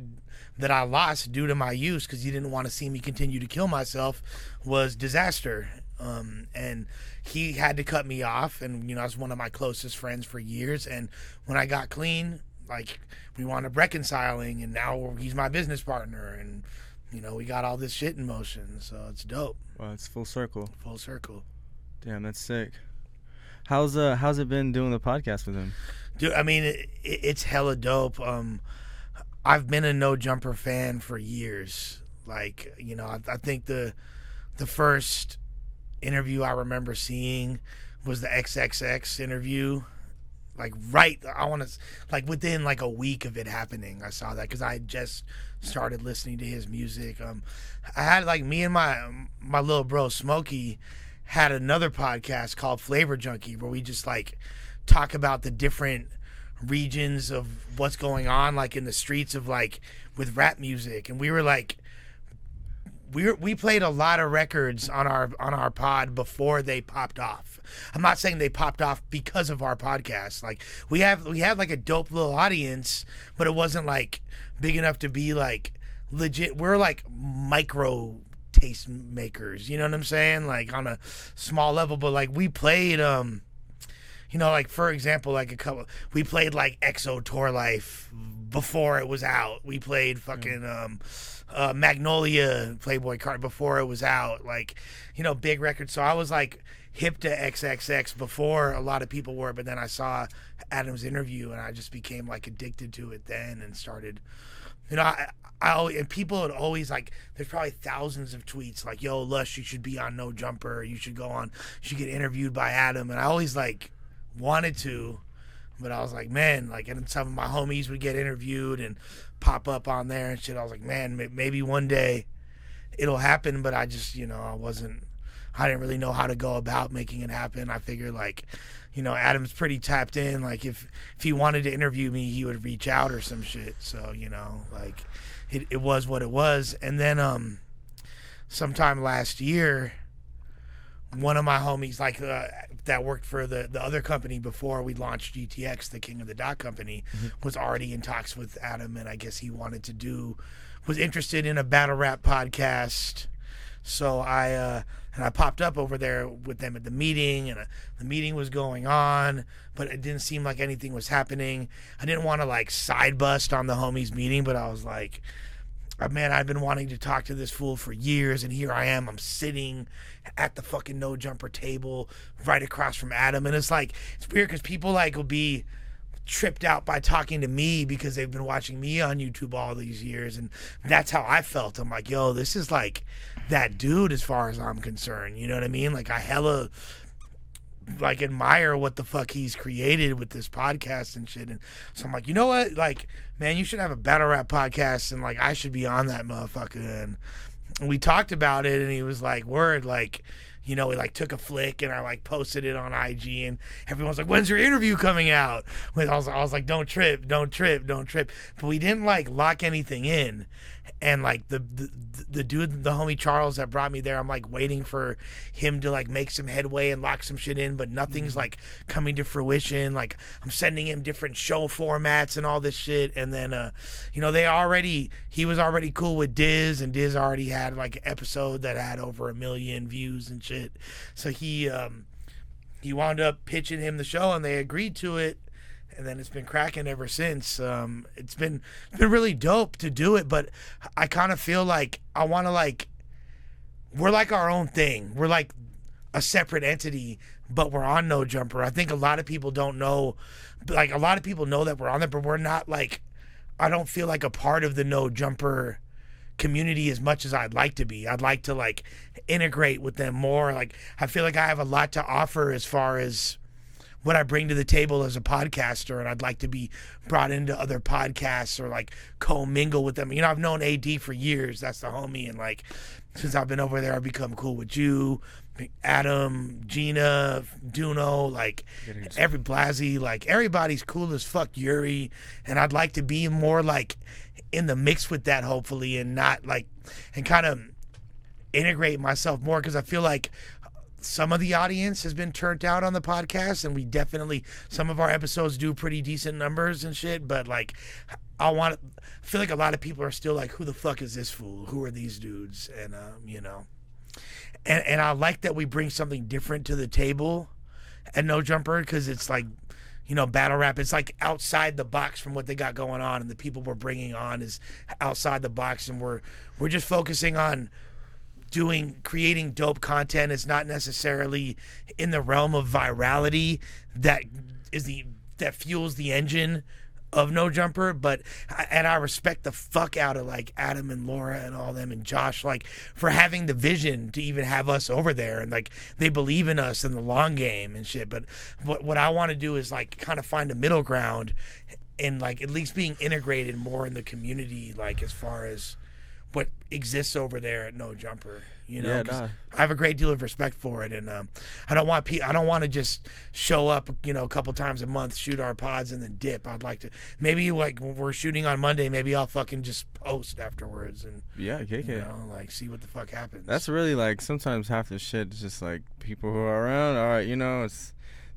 B: I lost due to my use because he didn't want to see me continue to kill myself was Disaster. And he had to cut me off, and, you know, I was one of my closest friends for years. And when I got clean, like, we wound up reconciling, and now he's my business partner, and, you know, we got all this shit in motion, so it's dope.
A: Wow, it's full circle.
B: Full circle.
A: Damn, that's sick. How's it been doing the podcast with him?
B: Dude, I mean, it's hella dope. I've been a No Jumper fan for years. Like, you know, I think the first interview I remember seeing was the XXX interview. Like, within like a week of it happening, I saw that because I had just started listening to his music. I had, like, me and my little bro Smokey had another podcast called Flavor Junkie, where we just like talk about the different regions of what's going on, like in the streets of, like, with rap music. And we were like, we played a lot of records on our pod before they popped off. I'm not saying they popped off because of our podcast. Like, we had like a dope little audience, but it wasn't like big enough to be like legit. We're like micro taste makers, you know what I'm saying? Like on a small level, but like we played you know, like, for example, like we played like EXO Tour Life before it was out. We played fucking Magnolia Playboy Card before it was out. Like, you know, big records. So I was like hip to XXX before a lot of people were, but then I saw Adam's interview and I just became like addicted to it then and started, you know, and people would always, like, there's probably thousands of tweets like, yo, Lush, you should be on No Jumper. You should get interviewed by Adam. And I always like wanted to, but I was like, man, like, and some of my homies would get interviewed and pop up on there and shit. I was like, man, maybe one day it'll happen, but I just, you know, I didn't really know how to go about making it happen. I figured, like, you know, Adam's pretty tapped in. Like, if he wanted to interview me, he would reach out or some shit. So, you know, like, it was what it was. And then sometime last year, one of my homies, like, that worked for the other company before we launched GTX, the King of the Dot Company, was already in talks with Adam, and I guess he was interested in a battle rap podcast. So I popped up over there with them at the meeting, and the meeting was going on, but it didn't seem like anything was happening. I didn't want to, like, side bust on the homies meeting, but I was like, man, I've been wanting to talk to this fool for years, and here I am. I'm sitting at the fucking No Jumper table right across from Adam, and it's like, it's weird because people, like, will be tripped out by talking to me because they've been watching me on YouTube all these years, and that's how I felt. I'm like, yo, this is like that dude as far as I'm concerned, you know what I mean? Like, I hella, like, admire what the fuck he's created with this podcast and shit. And so I'm like, you know what, like, man, you should have a battle rap podcast, and, like, I should be on that motherfucker. And we talked about it, and he was like, word, like, you know, we, like, took a flick, and I, like, posted it on IG, and everyone's like, when's your interview coming out? I was like, don't trip. But we didn't, like, lock anything in. And, like, the dude, the homie Charles that brought me there, I'm, like, waiting for him to, like, make some headway and lock some shit in, but nothing's, like, coming to fruition. Like, I'm sending him different show formats and all this shit. And then, you know, he was already cool with Diz, and Diz already had, like, an episode that had over 1 million views and shit. So he wound up pitching him the show, and they agreed to it. And then it's been cracking ever since. It's been really dope to do it, but I kind of feel like I want to, like, we're like our own thing. We're like a separate entity, but we're on No Jumper. I think a lot of people don't know, like, a lot of people know that we're on there, but we're not, like, I don't feel like a part of the No Jumper community as much as I'd like to be. I'd like to like integrate with them more. Like I feel like I have a lot to offer as far as what I bring to the table as a podcaster, and I'd like to be brought into other podcasts or like co-mingle with them. You know, I've known AD for years. That's the homie, and like since I've been over there, I've become cool with you, Adam, Gina, Duno, like every Blasey, like everybody's cool as fuck, Yuri, and I'd like to be more like in the mix with that, hopefully, and not like, and kind of integrate myself more, because I feel like some of the audience has been turned out on the podcast, and we definitely, some of our episodes do pretty decent numbers and shit, but like I feel like a lot of people are still like, who the fuck is this fool? Who are these dudes? And you know, and I like that we bring something different to the table at No Jumper, because it's like, you know, battle rap, it's like outside the box from what they got going on, and the people we're bringing on is outside the box, and we're just focusing on creating dope content. It's not necessarily in the realm of virality that fuels the engine of No Jumper, and I respect the fuck out of like Adam and Laura and all them and Josh, like for having the vision to even have us over there, and like they believe in us in the long game and shit. But what I want to do is like kind of find a middle ground and like at least being integrated more in the community, like as far as what exists over there at No Jumper, you know. I have a great deal of respect for it, and I don't want to just show up, you know, a couple times a month, shoot our pods, and then dip. I'd like to maybe like when we're shooting on Monday, maybe I'll fucking just post afterwards and you know, like see what the fuck happens.
A: That's really like sometimes half the shit is just like people who are around. All right, you know, it's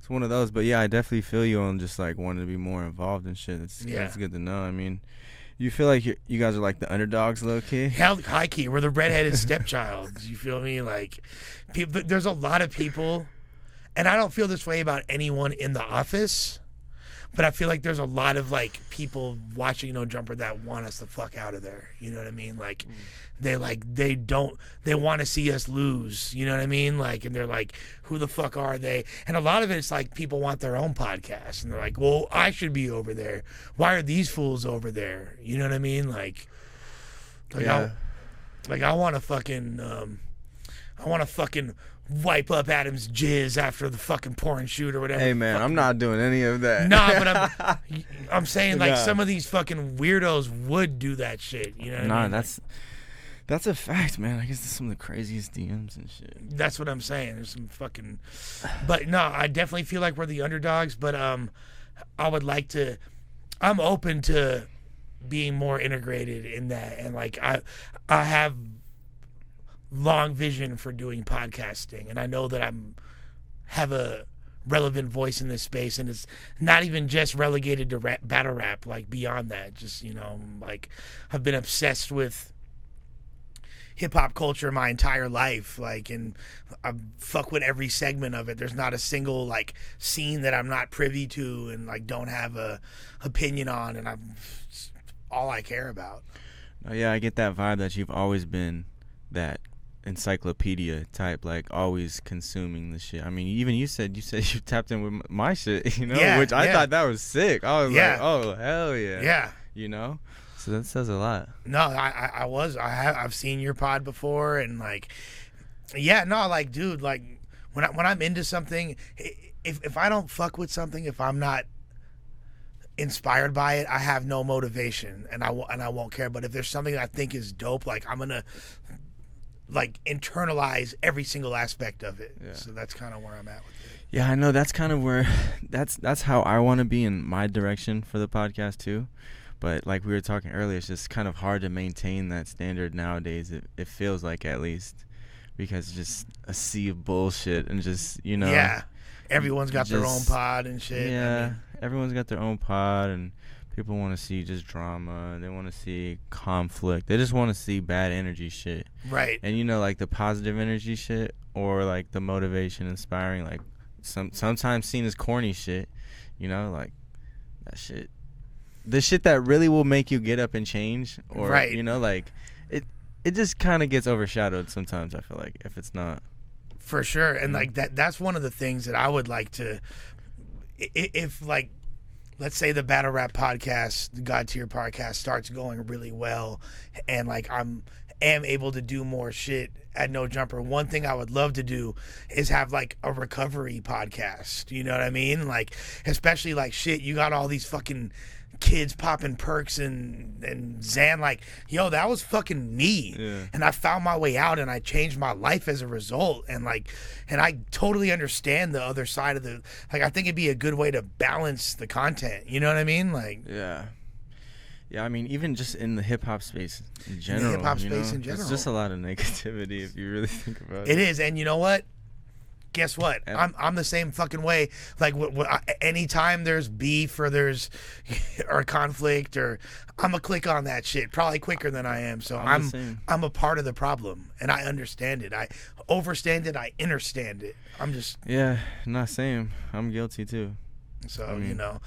A: one of those. But yeah, I definitely feel you on just like wanting to be more involved and shit. It's good to know. I mean, you feel like you guys are like the underdogs, low key?
B: Hell, high key. We're the redheaded stepchild. You feel me? Like, there's a lot of people, and I don't feel this way about anyone in the office, but I feel like there's a lot of like people watching No Jumper that want us the fuck out of there. You know what I mean? Like, they want to see us lose. You know what I mean? Like, and they're like, who the fuck are they? And a lot of it's like people want their own podcast, and they're like, well, I should be over there. Why are these fools over there? You know what I mean? Like I want to fucking wipe up Adam's jizz after the fucking porn shoot or whatever.
A: Hey man, I'm not doing any of that.
B: Nah, but I'm saying like some of these fucking weirdos would do that shit. You know what I mean?
A: That's a fact, man. I guess there's some of the craziest DMs and shit.
B: That's what I'm saying. There's some fucking, but no, I definitely feel like we're the underdogs. But I would like to. I'm open to being more integrated in that, and like I have long vision for doing podcasting, and I know that have a relevant voice in this space, and it's not even just relegated to battle rap, like beyond that. Just, you know, like I've been obsessed with hip-hop culture my entire life, like, and I fuck with every segment of it. There's not a single like scene that I'm not privy to and like don't have a opinion on, and it's all I care about.
A: Oh yeah, I get that vibe that you've always been that encyclopedia type, like always consuming the shit. I mean, even you said you tapped in with my shit, you know, which I thought that was sick. I was like, oh hell yeah, you know. So that says a lot.
B: No, I've seen your pod before, and like, like, dude, like when I'm into something, if I don't fuck with something, if I'm not inspired by it, I have no motivation, and I won't care. But if there's something that I think is dope, like I'm gonna like internalize every single aspect of it. So that's kind of where I'm at with it.
A: Yeah, I know. That's kind of where that's how I want to be in my direction for the podcast too. But like we were talking earlier, it's just kind of hard to maintain that standard nowadays. It feels like, at least, because it's just a sea of bullshit and just, you know.
B: Yeah, everyone's got their own pod and shit.
A: Yeah, I mean, everyone's got their own pod, and people want to see just drama. They want to see conflict. They just want to see bad energy shit.
B: Right.
A: And you know, like the positive energy shit, or like the motivation, inspiring, like sometimes seen as corny shit. You know, like that shit. The shit that really will make you get up and change, or you know, like it just kind of gets overshadowed sometimes, I feel like, if it's not.
B: For sure. And like that's one of the things that I would like to, if like let's say the battle rap podcast, the God Tier podcast starts going really well, and like am able to do more shit at No Jumper. One thing I would love to do is have like a recovery podcast. You know what I mean? Like, especially like shit, you got all these fucking kids popping perks and Xan, like, yo, that was fucking me.
A: Yeah.
B: And I found my way out and I changed my life as a result. And I totally understand the other side of the, like, I think it'd be a good way to balance the content. You know what I mean? Like,
A: yeah. Yeah, I mean, even just in the hip hop space in general.
B: The hip hop space in general.
A: It's just a lot of negativity if you really think about it.
B: It is, and you know what? Guess what? I'm the same fucking way. Like, anytime there's beef or there's or conflict, or I'm a click on that shit probably quicker than I am. So I'm a part of the problem, and I understand it. I overstand it. I understand it. I'm just
A: not same. I'm guilty too.
B: So you know,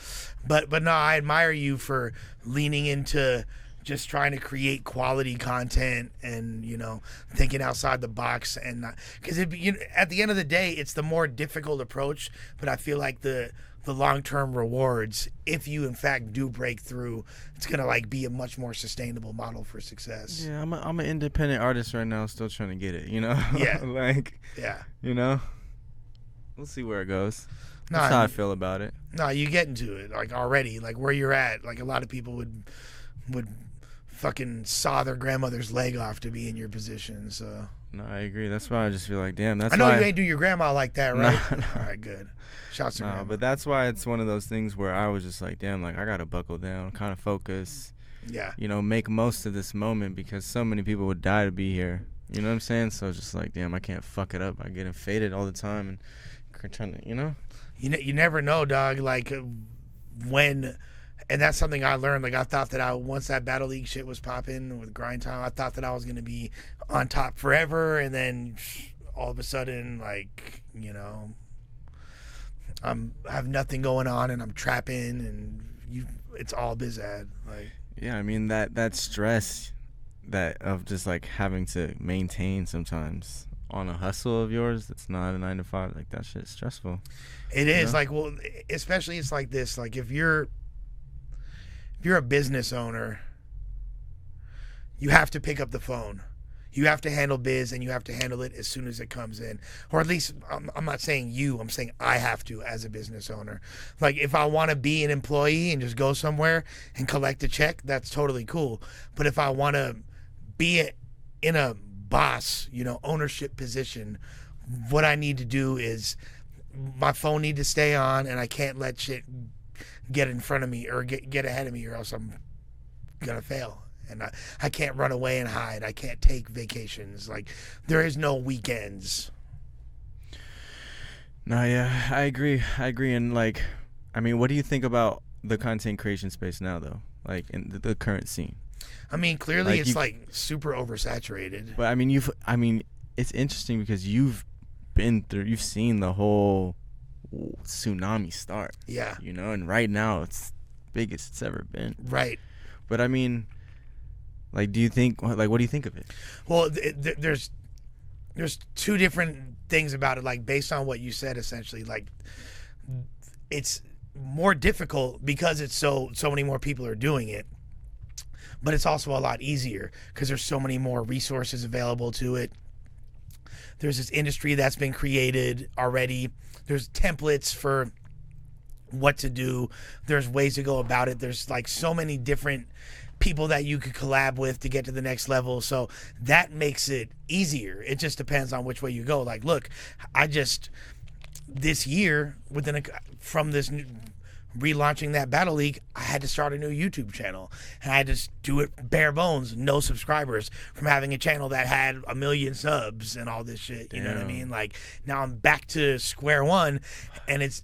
B: but no, I admire you for leaning into just trying to create quality content and, you know, thinking outside the box. And because at the end of the day, it's the more difficult approach, but I feel like the long-term rewards, if you in fact do break through, it's gonna like be a much more sustainable model for success.
A: Yeah, I'm an independent artist right now, still trying to get it, you know. You know, we'll see where it goes. That's how I feel about it.
B: No, you get into it like already, like where you're at. Like a lot of people would fucking saw their grandmother's leg off to be in your position. So
A: no, I agree. That's why I just feel like, damn.
B: I know you ain't do your grandma like that, right? No. All right, good. Shouts to grandma.
A: But that's why it's one of those things where I was just like, damn, like I gotta buckle down, kind of focus.
B: Yeah.
A: You know, make most of this moment because so many people would die to be here. You know what I'm saying? So just like, damn, I can't fuck it up. I get faded all the time and trying to, you know.
B: You never know, dog. Like when. And that's something I learned. Like I thought that once that Battle League shit was popping with Grind Time, I thought that I was gonna be on top forever. And then all of a sudden, like, you know, I have nothing going on and I'm trapping and it's all biz ad. Like,
A: yeah, I mean that stress that of just like having to maintain sometimes on a hustle of yours that's not a 9 to 5, like that shit's stressful.
B: It is, like, well, especially it's like this. Like if you're a business owner, you have to pick up the phone. You have to handle biz and you have to handle it as soon as it comes in. Or at least, I'm not saying you, I'm saying I have to as a business owner. Like if I want to be an employee and just go somewhere and collect a check, that's totally cool. But if I want to be in a boss, you know, ownership position, what I need to do is my phone need to stay on and I can't let shit get in front of me or get ahead of me or else I'm gonna fail. And I can't run away and hide. I can't take vacations. Like there is no weekends.
A: No, yeah, I agree. And like, I mean, what do you think about the content creation space now though? Like in the current scene?
B: I mean, clearly like like super oversaturated.
A: But I mean, it's interesting because you've seen the whole tsunami start.
B: Yeah.
A: You know, and right now it's biggest it's ever been.
B: Right.
A: But I mean, like, do you think, like, what do you think of it?
B: Well, there's two different things about it. Like, based on what you said, essentially, like, it's more difficult because it's so many more people are doing it. But it's also a lot easier because there's so many more resources available to it. There's this industry that's been created already. There's templates for what to do. There's ways to go about it. There's like so many different people that you could collab with to get to the next level. So that makes it easier. It just depends on which way you go. Like, look, this year, from this relaunching that Battle League, I had to start a new YouTube channel. And I had to do it bare bones, no subscribers, from having a channel that had 1 million subs and all this shit. You know what I mean? Like, now I'm back to square one, and it's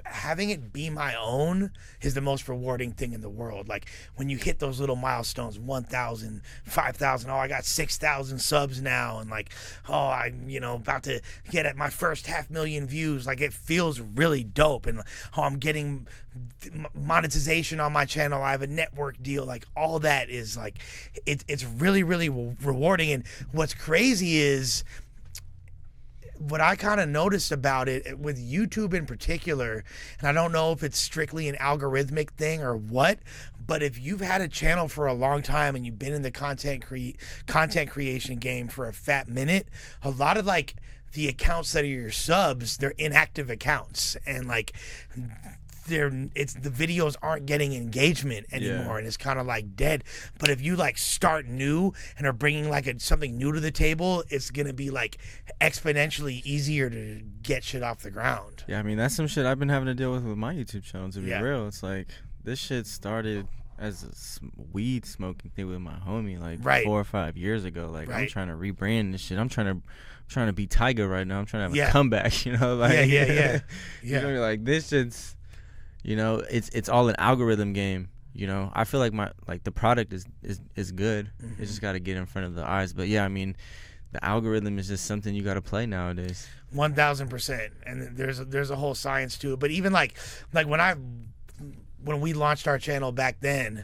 B: having it be my own is the most rewarding thing in the world. Like when you hit those little milestones, 1,000, 5,000, I got 6,000 subs now, and like, I'm about to get at my first 500,000 views. Like it feels really dope, and I'm getting monetization on my channel. I have a network deal. Like all that is like, it's really, really rewarding. And what's crazy is what I kind of noticed about it with YouTube in particular, and I don't know if it's strictly an algorithmic thing or what, but if you've had a channel for a long time and you've been in the content creation game for a fat minute, a lot of like the accounts that are your subs, they're inactive accounts, and like the videos aren't getting engagement anymore, and it's kind of like dead. But if you like start new and are bringing like something new to the table, it's gonna be like exponentially easier to get shit off the ground.
A: Yeah, I mean that's some shit I've been having to deal with my YouTube channel, to be real. It's like this shit started as a weed smoking thing with my homie like 4 or 5 years ago. Like I'm trying to rebrand this shit. I'm trying to be Tiger right now. I'm trying to have a comeback, you know, like you know, like this shit's, you know, it's all an algorithm game. You know, I feel like the product is good. Mm-hmm. It's just got to get in front of the eyes. But yeah, I mean, the algorithm is just something you got to play nowadays.
B: 1000%. And there's a whole science to it. But even like when we launched our channel back then,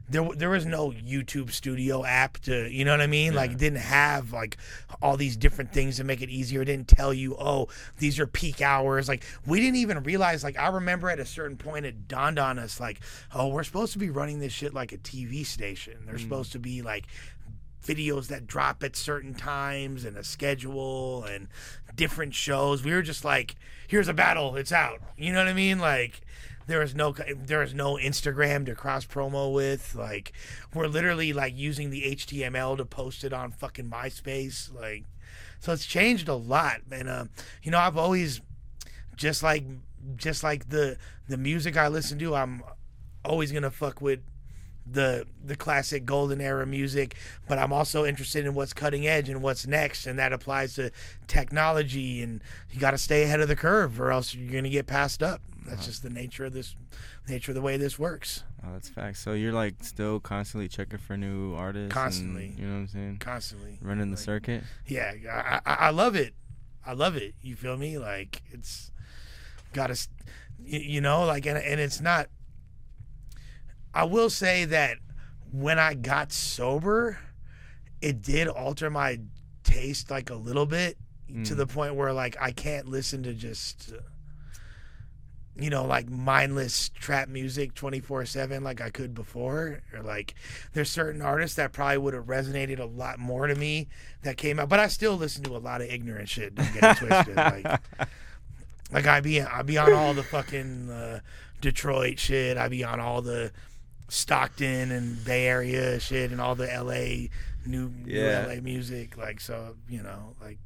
B: there was no YouTube Studio app to, you know what I mean? Yeah. Like, it didn't have like all these different things to make it easier. It didn't tell you, oh, these are peak hours. Like, we didn't even realize, like, I remember at a certain point it dawned on us, like, oh, we're supposed to be running this shit like a TV station. There's supposed to be like videos that drop at certain times and a schedule and different shows. We were just like, here's a battle, it's out. You know what I mean? Like, there is no Instagram to cross promo with. Like, we're literally like using the HTML to post it on fucking MySpace. Like, so it's changed a lot. And you know, I've always just like the music I listen to, I'm always gonna fuck with the classic golden era music, but I'm also interested in what's cutting edge and what's next, and that applies to technology, and you got to stay ahead of the curve or else you're going to get passed up. That's just the nature of the way this works.
A: Oh, that's facts. So you're like still constantly checking for new artists?
B: Constantly.
A: And, you know what I'm saying?
B: Constantly.
A: Running the circuit?
B: Yeah, I love it. I love it. You feel me? Like, it's got to, you know, like, and it's not, I will say that when I got sober, it did alter my taste like a little bit to the point where like I can't listen to just, you know, like mindless trap music 24/7 like I could before. Or like there's certain artists that probably would have resonated a lot more to me that came out, but I still listen to a lot of ignorant shit. Don't get it twisted. Like I be on all the fucking Detroit shit. I be on all the Stockton and Bay Area shit and all the LA new LA music. Like, so, you know, like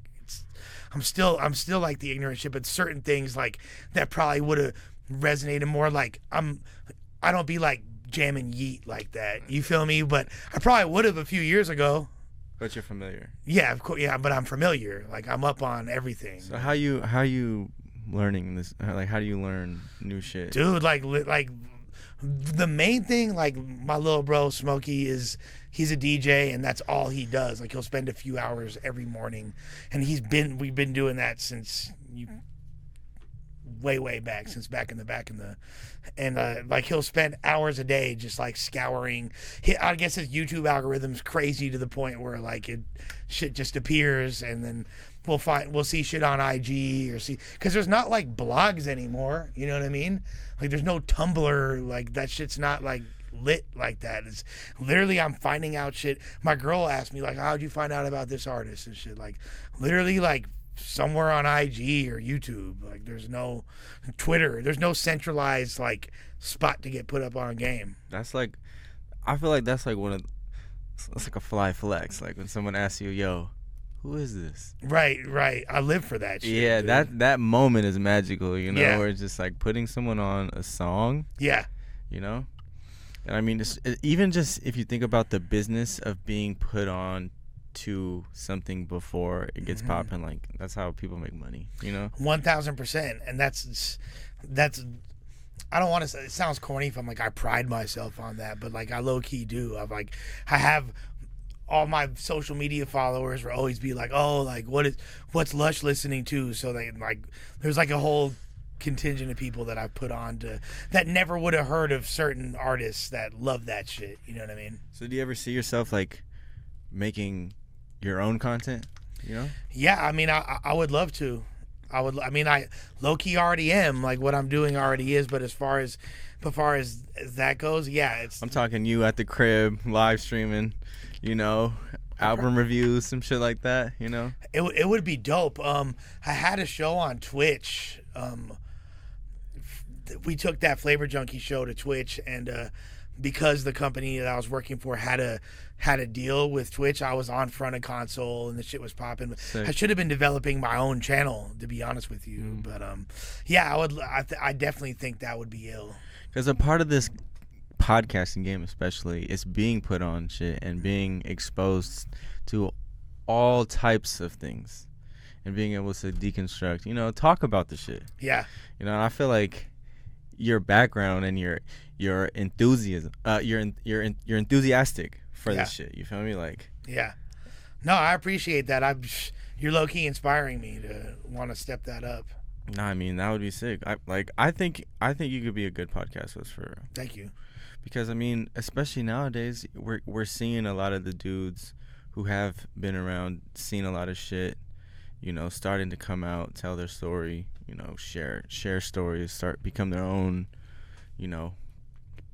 B: I'm still like the ignorant shit, but certain things like that probably would have resonated more. Like I don't be like jamming Yeet like that. You feel me? But I probably would have a few years ago.
A: But you're familiar. Yeah,
B: of course. Yeah, but I'm familiar. Like I'm up on everything.
A: So how you learning this? Like how do you learn new shit,
B: dude? Like the main thing, like my little bro Smokey he's a DJ and that's all he does. Like he'll spend a few hours every morning, and we've been doing that since way back, since back in the and like he'll spend hours a day just like scouring. I guess his YouTube algorithm's crazy to the point where like shit just appears, and then we'll see shit on IG or because there's not like blogs anymore. You know what I mean? Like there's no Tumblr. Like that shit's not like lit like that. It's literally I'm finding out shit. My girl asked me like, how'd you find out about this artist and shit? Like literally like somewhere on IG or YouTube. Like there's no Twitter. There's no centralized like spot to get put up on a game.
A: That's like, I feel like that's like it's like a fly flex. Like when someone asks you, yo, who is this?
B: Right. I live for that shit.
A: Yeah,
B: dude.
A: that moment is magical, you know, where it's just like putting someone on a song.
B: Yeah.
A: You know? And I mean, even just if you think about the business of being put on to something before it gets popping, like that's how people make money, you know?
B: 1000%. And that's I don't want to say, it sounds corny if I'm like I pride myself on that, but like I low key do. I have all my social media followers will always be like, oh, like what's Lush listening to? So they like there's like a whole contingent of people that I put on to that never would have heard of certain artists that love that shit. You know what I mean?
A: So do you ever see yourself like making your own content? you know?
B: Yeah, I mean, I would love to. I low key already am. Like what I'm doing already is, but as far as that goes, yeah,
A: I'm talking you at the crib, live streaming, you know, album reviews, some shit like that, you know?
B: It would be dope. I had a show on Twitch. We took that Flavor Junkie show to Twitch, and because the company that I was working for had a deal with Twitch, I was on front of console and the shit was popping. I should have been developing my own channel, to be honest with you. But yeah, I definitely think that would be ill.
A: Because a part of this podcasting game, especially, is being put on shit and being exposed to all types of things and being able to deconstruct, you know, talk about the shit.
B: Yeah.
A: You know, and I feel like your background and your enthusiasm, you're enthusiastic for this shit. You feel me? Like,
B: yeah. No, I appreciate that. You're low key inspiring me to want to step that up.
A: No, I mean that would be sick. I think you could be a good podcast host for real.
B: Thank you.
A: Because I mean, especially nowadays, we're seeing a lot of the dudes who have been around, seen a lot of shit, you know, starting to come out, tell their story, you know, share stories, become their own, you know,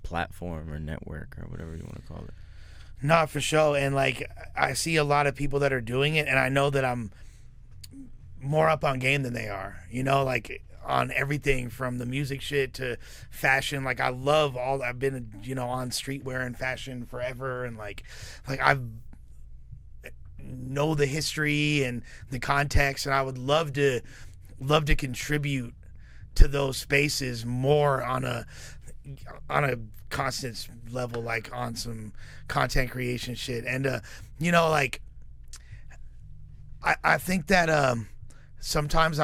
A: platform or network or whatever you want to call it.
B: No, for sure. And like, I see a lot of people that are doing it, and I know that I'm more up on game than they are, you know, like on everything from the music shit to fashion. Like I've been, you know, on streetwear and fashion forever, and like I've know the history and the context, and I would love to contribute to those spaces more on a constant level, like on some content creation shit. And you know, like I think that sometimes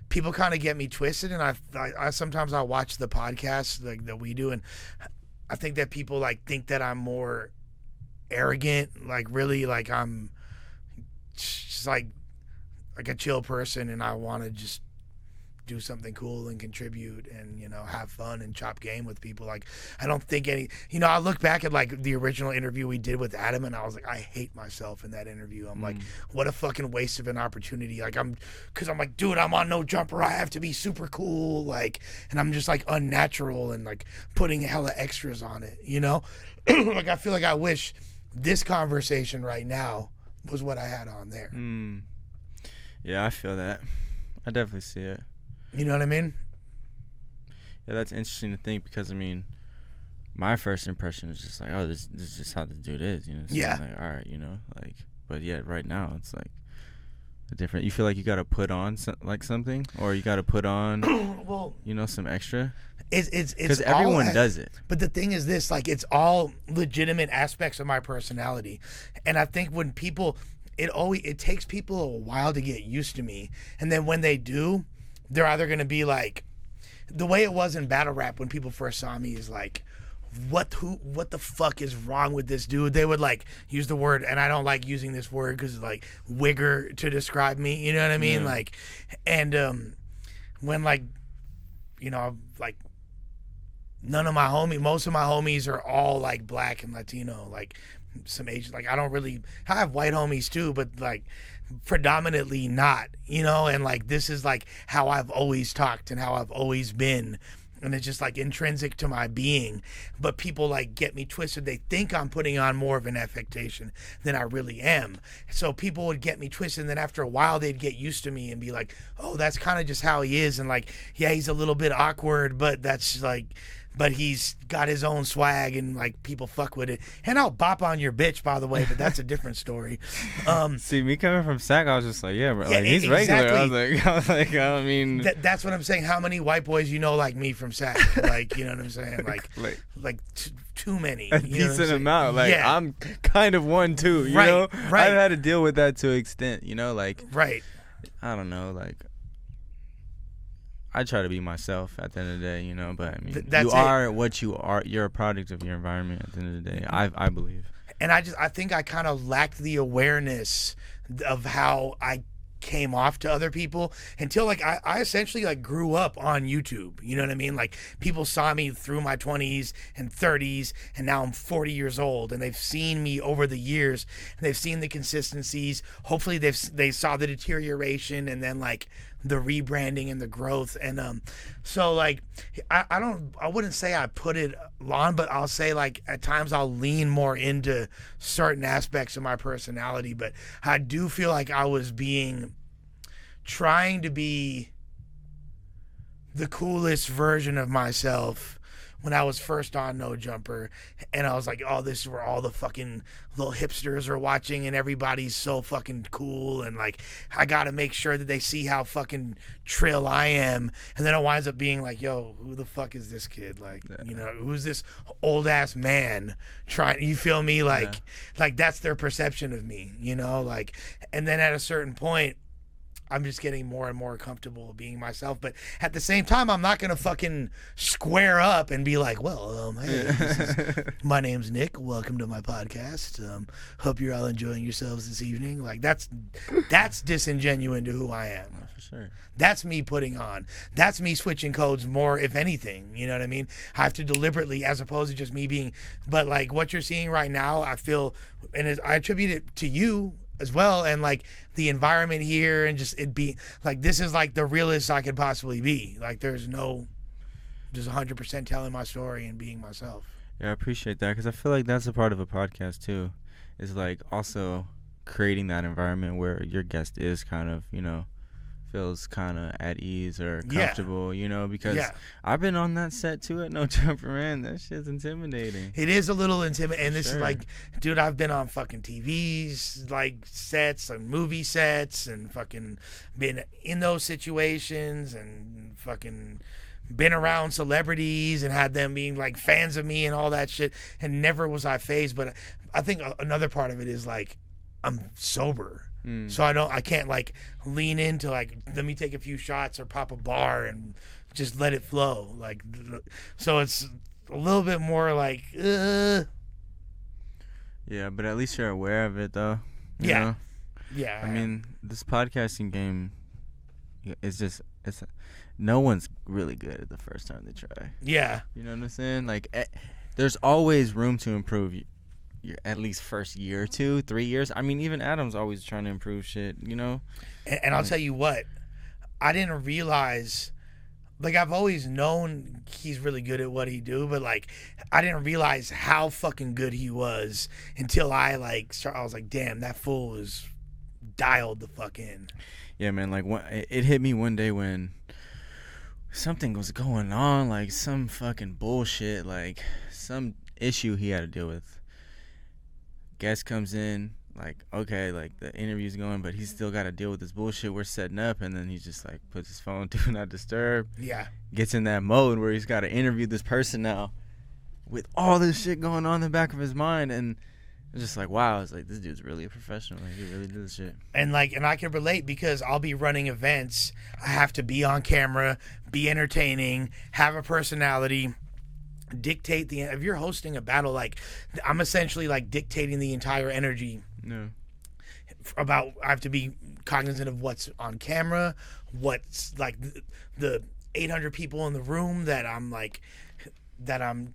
B: people kind of get me twisted, and I sometimes I watch the podcasts like that we do, and I think that people like think that I'm more arrogant, like really like I'm just like a chill person, and I want to just do something cool and contribute and, you know, have fun and chop game with people. Like I don't think I look back at like the original interview we did with Adam, and I was like, I hate myself in that interview. I'm like, what a fucking waste of an opportunity. Like because I'm like, dude, I'm on No Jumper, I have to be super cool, like, and I'm just like unnatural and like putting hella extras on it, you know. Like I feel like I wish this conversation right now was what I had on there.
A: Yeah, I feel that. I definitely see it.
B: You know what I mean?
A: Yeah, that's interesting to think, because I mean, my first impression is just like, oh, this is just how the dude is, you know? So
B: yeah.
A: Like, all right, you know, like, but yeah, right now it's like a different. You feel like you got to put on something, or you got to put on,
B: well,
A: you know, some extra.
B: It's
A: because everyone does it.
B: But the thing is this, like, it's all legitimate aspects of my personality, and I think when people, it takes people a while to get used to me, and then when they do, they're either going to be like, the way it was in battle rap when people first saw me is like, what the fuck is wrong with this dude? They would like use the word, and I don't like using this word because it's like wigger to describe me, you know what I mean? Like, and when like, you know, like most of my homies are all like black and Latino, like some Asian, like I have white homies too, but like predominantly not, you know, and like this is like how I've always talked and how I've always been, and it's just like intrinsic to my being. But people like get me twisted. They think I'm putting on more of an affectation than I really am. So people would get me twisted, and then after a while they'd get used to me and be like, oh, that's kind of just how he is, and like, yeah, he's a little bit awkward, but that's like, but he's got his own swag, and like people fuck with it. And I'll bop on your bitch, by the way, but that's a different story.
A: See, me coming from Sac, I was just like, yeah, bro, like he's exactly regular. I was like, I mean,
B: that's what I'm saying. How many white boys you know like me from Sac? Like, you know what I'm saying? Like too many.
A: A decent amount. Like, yeah. I'm kind of one too. You know,
B: right.
A: I've had to deal with that to an extent. You know, like,
B: right.
A: I don't know, like, I try to be myself at the end of the day, you know, but I mean, you are what you are. You're a product of your environment at the end of the day, I believe.
B: And I think I kind of lacked the awareness of how I came off to other people until like I essentially like grew up on YouTube. You know what I mean? Like people saw me through my 20s and 30s, and now I'm 40 years old, and they've seen me over the years, and they've seen the consistencies. Hopefully they saw the deterioration, and then like the rebranding and the growth. And so like I wouldn't say I put it on, but I'll say like at times I'll lean more into certain aspects of my personality. But I do feel like I was trying to be the coolest version of myself when I was first on No Jumper, and I was like, oh, this is where all the fucking little hipsters are watching, and everybody's so fucking cool, and like I gotta make sure that they see how fucking trill I am. And then it winds up being like, yo, who the fuck is this kid? Like, you know, who's this old ass man trying, you feel me? Like that's their perception of me, you know? Like, and then at a certain point I'm just getting more and more comfortable being myself. But at the same time, I'm not going to fucking square up and be like, well, hey, my name's Nick. Welcome to my podcast. Hope you're all enjoying yourselves this evening. Like, that's disingenuous to who I am.
A: For sure.
B: That's me putting on. That's me switching codes more, if anything. You know what I mean? I have to deliberately, as opposed to just me being. But, like, what you're seeing right now, I feel, and I attribute it to you as well, and like the environment here, and just it be like, this is like the realest I could possibly be. Like there's 100% telling my story and being myself.
A: Yeah, I appreciate that, because I feel like that's a part of a podcast too, is like also creating that environment where your guest is kind of, you know, feels kind of at ease or comfortable, you know, because I've been on that set too at No Jumper, man. That shit's intimidating.
B: It is a little intimidating. And this is like, dude, I've been on fucking TVs, like sets, like movie sets, and fucking been in those situations, and fucking been around celebrities and had them being like fans of me and all that shit. And never was I fazed. But I think another part of it is like, I'm sober. So I can't like lean into like, let me take a few shots or pop a bar and just let it flow. Like, so it's a little bit more like,
A: yeah, but at least you're aware of it though. You know?
B: Yeah.
A: I mean, this podcasting game is just, no one's really good at the first time they try.
B: Yeah.
A: You know what I'm saying? Like, there's always room to improve. Your at least first year or 2, 3 years. I mean, even Adam's always trying to improve shit, you know?
B: And I'll tell you what, I didn't realize, like, I've always known he's really good at what he do, but like, I didn't realize how fucking good he was until I was like, damn, that fool is dialed the fuck in.
A: Yeah, man, like, it hit me one day when something was going on, like some fucking bullshit, like some issue he had to deal with. Guest comes in, like, okay, like the interview's going, but he's still got to deal with this bullshit we're setting up, and then he just like puts his phone do not disturb.
B: Yeah.
A: Gets in that mode where he's got to interview this person now with all this shit going on in the back of his mind, and it's just like, wow, it's like, this dude's really a professional. Like, he really does this shit. And
B: like, and I can relate because I'll be running events. I have to be on camera, be entertaining, have a personality, dictate the, if you're hosting a battle, like I'm essentially like dictating the entire energy.
A: No.
B: I have to be cognizant of what's on camera, what's like the 800 people in the room that I'm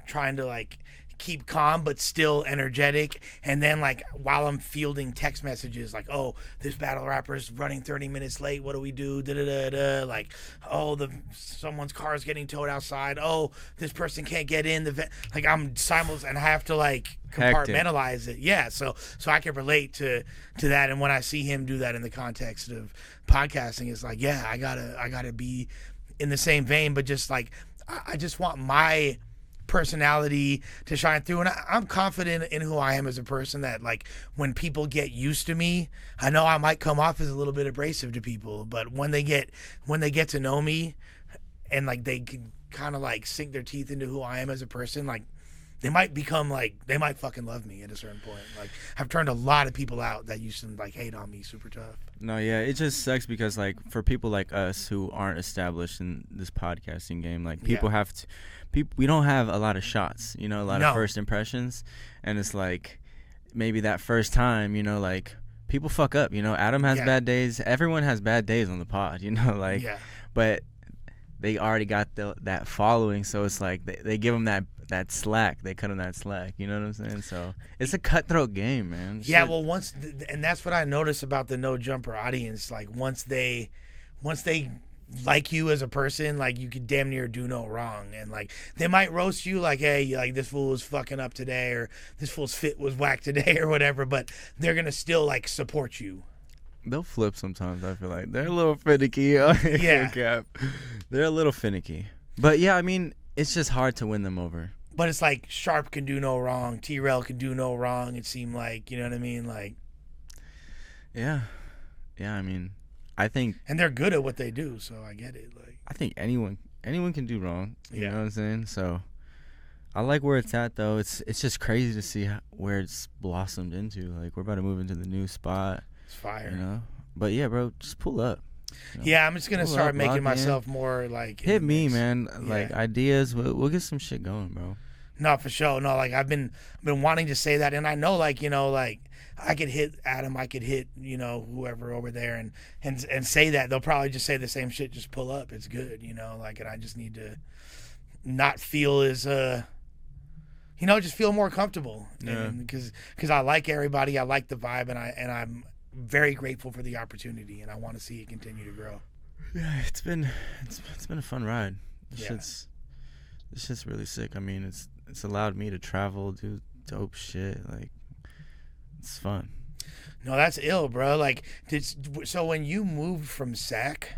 B: trying to like keep calm but still energetic. And then like while I'm fielding text messages like, oh, this battle rapper's running 30 minutes late, what do we do? Like, oh, someone's car is getting towed outside, oh, this person can't get in the like, I'm simultaneous and I have to like compartmentalize it. Yeah, so I can relate to that. And when I see him do that in the context of podcasting, it's like, yeah, I gotta be in the same vein, but just like I just want my personality to shine through, and I'm confident in who I am as a person, that like when people get used to me, I know I might come off as a little bit abrasive to people, but when they get to know me and like they can kind of like sink their teeth into who I am as a person, like they might fucking love me at a certain point. Like I've turned a lot of people out that used to like hate on me super tough.
A: No, yeah, it just sucks because like for people like us who aren't established in this podcasting game, like people have to, we don't have a lot of shots, you know, a lot of first impressions, and it's like maybe that first time, you know, like people fuck up, you know. Adam has bad days. Everyone has bad days on the pod, you know, like. Yeah. But they already got that following, so it's like they give them that slack. They cut them that slack. You know what I'm saying? So it's a cutthroat game, man.
B: Yeah. Well, and that's what I noticed about the No Jumper audience. Like once they like you as a person, like you could damn near do no wrong, and like they might roast you like, hey, like this fool was fucking up today, or this fool's fit was whack today, or whatever, but they're gonna still like support you.
A: They'll flip sometimes. I feel like they're a little finicky. Yeah, they're a little finicky, but yeah, I mean, it's just hard to win them over.
B: But it's like Sharp can do no wrong, T-Rail can do no wrong. It seemed like, you know what I mean, like.
A: Yeah, I mean. I think,
B: and they're good at what they do, so I get it. Like,
A: I think anyone can do wrong. You know what I'm saying? So I like where it's at, though. It's just crazy to see where it's blossomed into. Like, we're about to move into the new spot.
B: It's fire,
A: you know. But yeah, bro, just pull up.
B: You know? Yeah, I'm just gonna start making myself more like.
A: Hit me, man. Like ideas. We'll get some shit going, bro.
B: No, for sure. No, like I've been wanting to say that, and I know, like, you know, like I could hit Adam, I could hit, you know, whoever over there, and say that. They'll probably just say the same shit. Just pull up. It's good, you know. Like, and I just need to not feel as, you know, just feel more comfortable. Yeah. Because I like everybody, I like the vibe, and I'm very grateful for the opportunity, and I want to see it continue to grow.
A: Yeah, it's been a fun ride. This shit's really sick. I mean, it's allowed me to travel, do dope shit. Like, it's fun.
B: No, that's ill, bro. Like, so when you moved from SAC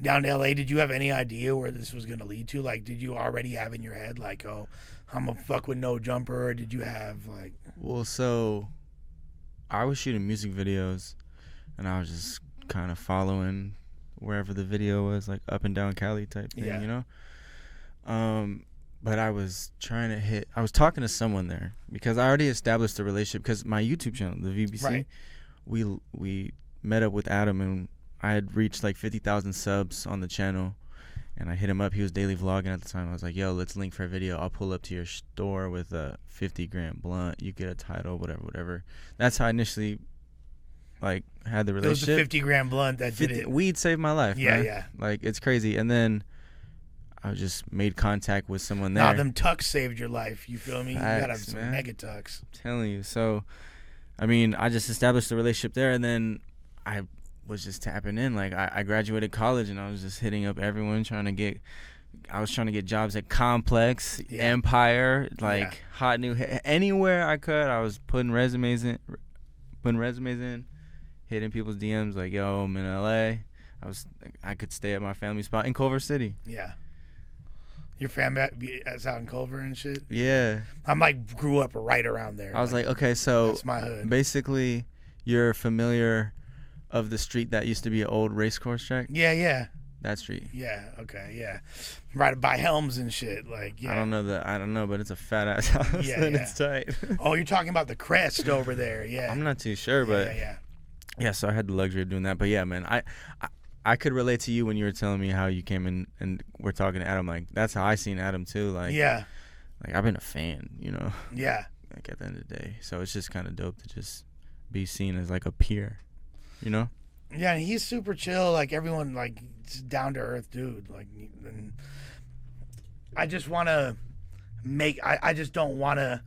B: down to LA, did you have any idea where this was going to lead to? Like, did you already have in your head, like, oh, I'm a fuck with No Jumper? Or did you have, like...
A: Well, so I was shooting music videos, and I was just kind of following wherever the video was, like up and down Cali type thing, you know? But I was talking to someone there because I already established a relationship, because my YouTube channel, the VBC, we met up with Adam, and I had reached like 50,000 subs on the channel, and I hit him up. He was daily vlogging at the time. I was like, yo, let's link for a video. I'll pull up to your store with a 50-gram blunt. You get a title, whatever. That's how I initially like had the relationship.
B: It was the 50-gram blunt that did it.
A: Weed saved my life.
B: Yeah,
A: man.
B: Yeah.
A: Like, it's crazy. And then I just made contact with someone there.
B: Nah, them tucks saved your life. You feel me? You gotta have some mega tucks.
A: I'm telling you. So, I mean, I just established a relationship there, and then I was just tapping in. Like, I graduated college, and I was just hitting up everyone, trying to get jobs at Complex, Empire, like Hot New, anywhere I could. I was putting resumes in, hitting people's DMs like, yo, I'm in LA. I could stay at my family spot in Culver City.
B: Yeah. Your family is out in Culver and shit?
A: Yeah.
B: I'm like, grew up right around there.
A: I was like, okay, so
B: that's my hood.
A: Basically, you're familiar of the street that used to be an old race course track?
B: Yeah.
A: That street.
B: Yeah, okay, yeah. Right by Helms and shit. Like, yeah.
A: I don't know, but it's a fat ass house and it's tight.
B: Oh, you're talking about the Crest over there, yeah.
A: I'm not too sure, but yeah, so I had the luxury of doing that. But yeah, man, I could relate to you when you were telling me how you came in and we're talking to Adam. Like, that's how I seen Adam too. Like,
B: yeah,
A: like I've been a fan, you know.
B: Yeah.
A: Like, at the end of the day, so it's just kind of dope to just be seen as like a peer, you know.
B: Yeah, and he's super chill. Like, everyone, like, down to earth dude. Like, and I just want to I just don't want to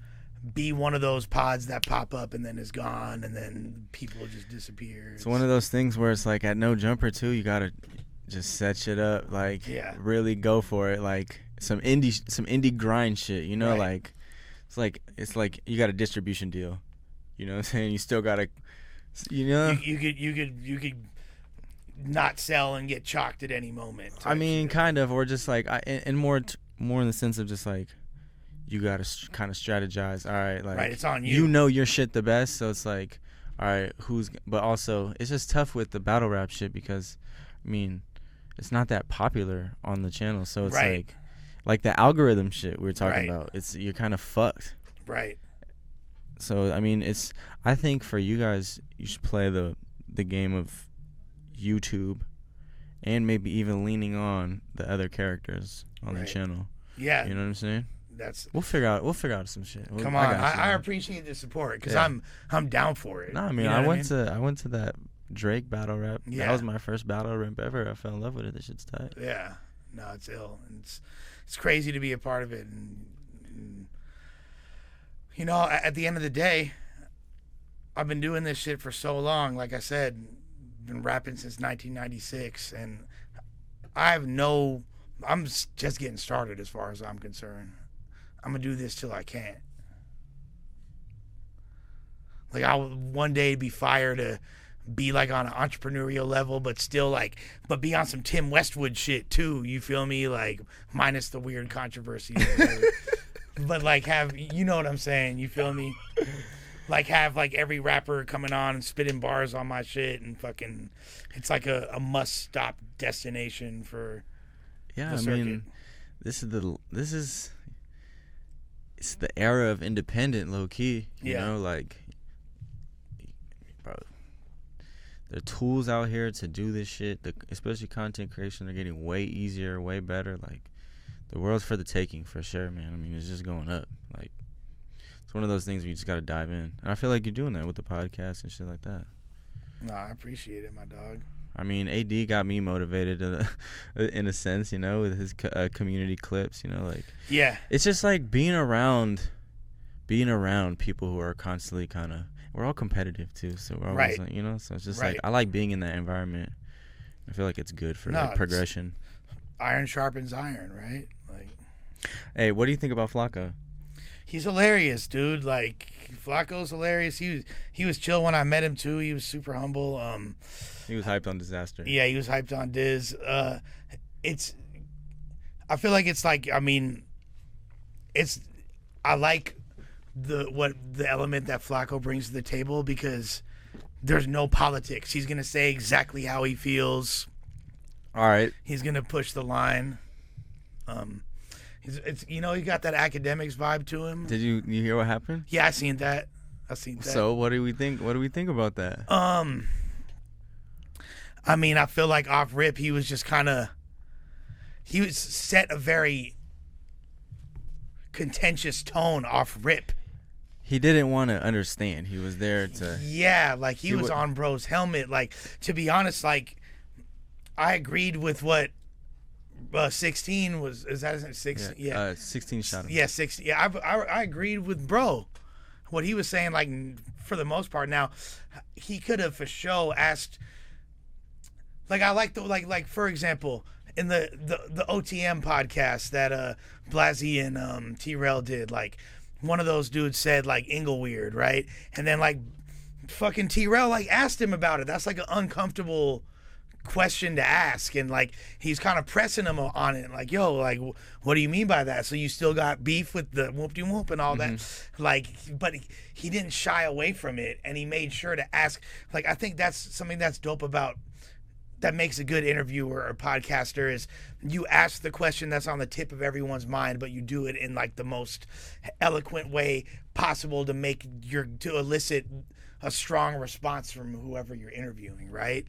B: be one of those pods that pop up and then is gone and then people just disappear.
A: It's one of those things where it's like at No Jumper too, you gotta just set shit up, like, really go for it, like some indie grind shit, you know. Like, it's like you got a distribution deal, you know what I'm saying? You still gotta, you know,
B: you could not sell and get chalked at any moment.
A: I mean, kind of, or just like and more in the sense of just like, you gotta kind of strategize. All right, like,
B: it's on you.
A: You know your shit the best, so it's like, all right, but also it's just tough with the battle rap shit because, I mean, it's not that popular on the channel, so it's like the algorithm shit we were talking about. You're kind of fucked.
B: Right.
A: So I mean, I think for you guys, you should play the game of YouTube, and maybe even leaning on the other characters on the channel.
B: Yeah.
A: You know what I'm saying? we'll figure out some shit.
B: Come on, I appreciate the support because I'm down for it.
A: No, I mean,
B: you know
A: I went to that Drake battle rap.
B: Yeah.
A: That was my first battle rap ever. I fell in love with it. This shit's tight.
B: Yeah, no, it's ill. And it's crazy to be a part of it. And you know, at the end of the day, I've been doing this shit for so long. Like I said, been rapping since 1996, and I'm just getting started as far as I'm concerned. I'm gonna do this till I can't. Like, I'll one day be fired to be like on an entrepreneurial level, but still but be on some Tim Westwood shit too. You feel me? Like, minus the weird controversy. But have, you know what I'm saying? You feel me? Have every rapper coming on and spitting bars on my shit and fucking, it's like a must stop destination for.
A: Yeah, I mean, it's the era of independent, low key. You know, bro, the tools out here to do this shit, especially content creation, they're getting way easier, way better. The world's for the taking, for sure, man. I mean, it's just going up. It's one of those things where you just gotta dive in, and I feel like you're doing that with the podcast and shit like that.
B: No, I appreciate it, my dog.
A: I mean, AD got me motivated in a sense, you know, with his community clips, you know,
B: yeah.
A: It's just being around people who are constantly we're all competitive too, so we're always you know, so it's just I like being in that environment. I feel like it's good for progression.
B: Iron sharpens iron, right?
A: Hey, what do you think about FLAKKO?
B: He's hilarious, dude. FLAKKO's hilarious. He was chill when I met him too. He was super humble.
A: He was hyped on Disaster.
B: Yeah, he was hyped on Diz. I feel like I like the element that FLAKKO brings to the table because there's no politics. He's gonna say exactly how he feels.
A: All right.
B: He's gonna push the line. He got that academics vibe to him.
A: Did you hear what happened?
B: Yeah, I seen that.
A: So what do we think? What do we think about that?
B: I mean, I feel like off rip, he was set a very contentious tone off rip.
A: He didn't want to understand. He was there to.
B: Yeah, he was on bro's helmet. To be honest, I agreed with what 16 was. Is that 16? Yeah.
A: 16 shot him.
B: Yeah, 16. Yeah, I agreed with bro. What he was saying, for the most part. Now, he could have for sure asked. I like for example, in the OTM podcast that Blasey and T-Rel did, one of those dudes said Ingleweird, right? And then fucking T-Rel asked him about it. That's an uncomfortable question to ask, and he's kind of pressing him on it, yo, what do you mean by that? So you still got beef with the whoop-de-whoop and all that? But he didn't shy away from it, and he made sure to ask. I think that's something that's dope about that makes a good interviewer or podcaster is you ask the question that's on the tip of everyone's mind, but you do it in the most eloquent way possible to elicit a strong response from whoever you're interviewing, right?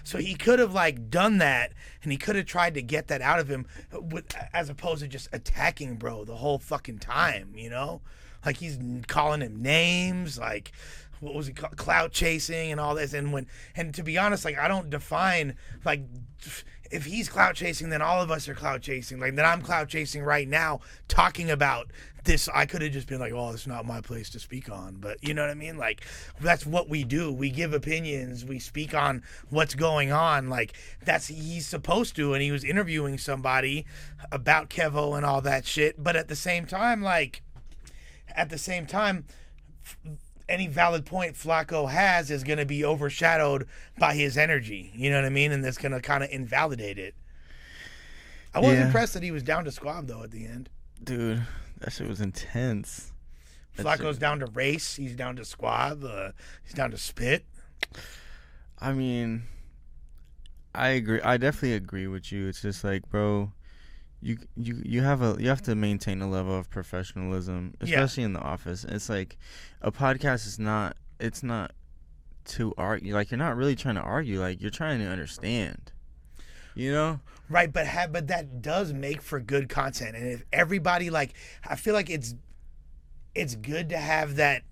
B: So he could have done that, and he could have tried to get that out of him as opposed to just attacking bro the whole fucking time, you know? He's calling him names, what was he called? Clout chasing and all this. And to be honest, I don't define, if he's clout chasing, then all of us are clout chasing. Then I'm clout chasing right now, talking about this. I could have just been oh, it's not my place to speak on. But you know what I mean? That's what we do. We give opinions. We speak on what's going on. He's supposed to. And he was interviewing somebody about Kevo and all that shit. But at the same time, any valid point FLAKKO has is going to be overshadowed by his energy. You know what I mean? And that's going to kind of invalidate it. I was impressed that he was down to squab, though, at the end.
A: Dude, that shit was intense.
B: FLAKKO's down to race. He's down to squab. He's down to spit.
A: I mean, I agree. I definitely agree with you. It's just bro, you have to maintain a level of professionalism, especially in the office. It's a podcast is not to argue. You're not really trying to argue. You're trying to understand. you know?
B: Right, but that does make for good content. And if everybody, like, I feel like it's good to have that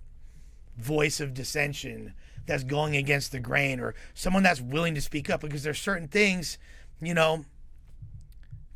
B: voice of dissension that's going against the grain, or someone that's willing to speak up, because there's certain things, you know,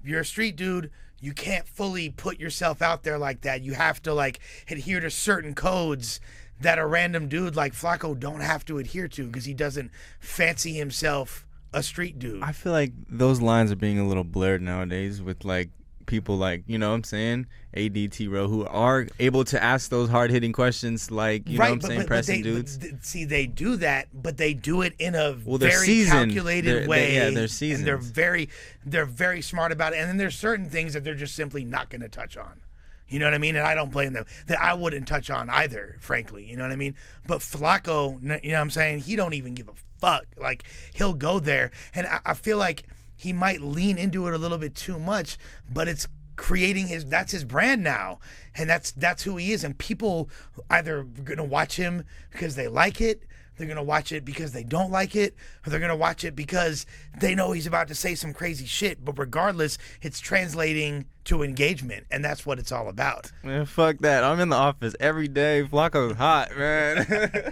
B: you're a street dude, you can't fully put yourself out there like that. You have to, like, adhere to certain codes that a random dude like FLAKKO don't have to adhere to, because he doesn't fancy himself a street dude.
A: I feel like those lines are being a little blurred nowadays with, like, people like, you know what I'm saying, ADT-Row, who are able to ask those hard-hitting questions, like, you know what I'm saying, pressing dudes.
B: See, they do that, but they do it in a very
A: seasoned.
B: calculated way.
A: They're seasoned.
B: And they're very smart about it. And then there's certain things that they're just simply not going to touch on. You know what I mean? And I don't blame them. That I wouldn't touch on either, frankly. You know what I mean? But FLAKKO, you know what I'm saying? He don't even give a fuck. Like, he'll go there. And I feel like he might lean into it a little bit too much, but it's creating that's his brand now. And that's who he is. And people either going to watch him because they like it, they're going to watch it because they don't like it, or they're going to watch it because they know he's about to say some crazy shit. But regardless, it's translating to engagement, and that's what it's all about.
A: Man, fuck that. I'm in the office every day. FLAKKO's hot, man.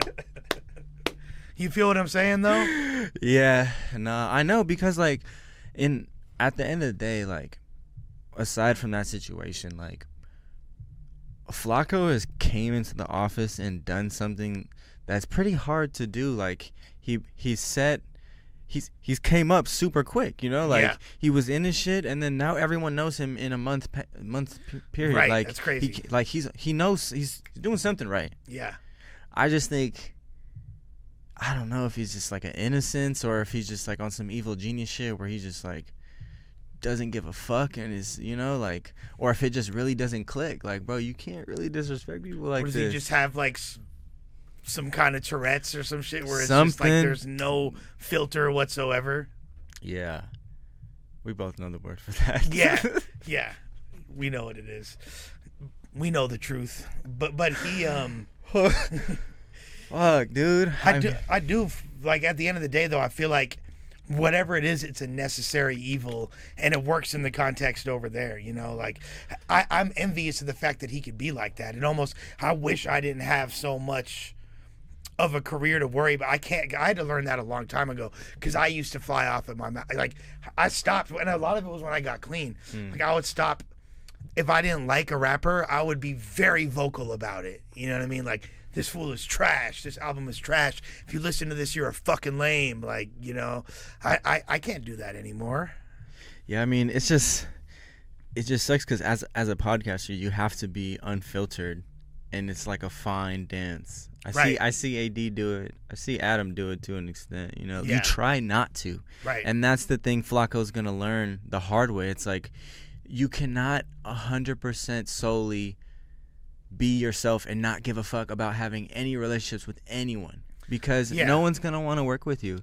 B: You feel what I'm saying, though?
A: Yeah. Nah, I know, because, like, at the end of the day, like, aside from that situation, like, FLAKKO has came into the office and done something that's pretty hard to do. Like, he's came up super quick, you know, like, he was in his shit, and then now everyone knows him in a month period.
B: Right,
A: like,
B: that's crazy.
A: He knows he's doing something right.
B: Yeah.
A: I just think, I don't know if he's just like an innocence, or if he's just like on some evil genius shit where he just like doesn't give a fuck and is, you know, like, or if it just really doesn't click. Like, bro, you can't really disrespect people like
B: this.
A: Or
B: does he just have like some kind of Tourette's or some shit where it's just like there's no filter whatsoever?
A: Yeah. We both know the word for that.
B: Yeah. We know what it is. We know the truth. But he
A: fuck, dude.
B: I do like, at the end of the day, though, I feel like whatever it is, it's a necessary evil, and it works in the context over there, you know. Like, I'm envious of the fact that he could be like that. And almost, I wish I didn't have so much of a career to worry about. I had to learn that a long time ago, because I used to fly off at my mouth. Like, I stopped, and a lot of it was when I got clean. Like, I would stop. If I didn't like a rapper, I would be very vocal about it. You know what I mean? Like, this fool is trash. This album is trash. If you listen to this, you're a fucking lame. Like, you know, I can't do that anymore.
A: Yeah, I mean, it just sucks, because as a podcaster, you have to be unfiltered, and it's like a fine dance. I see AD do it. I see Adam do it to an extent. You know, you try not to.
B: Right.
A: And that's the thing FLAKKO's gonna learn the hard way. It's like, you cannot 100% solely be yourself and not give a fuck about having any relationships with anyone, because no one's gonna want to work with you.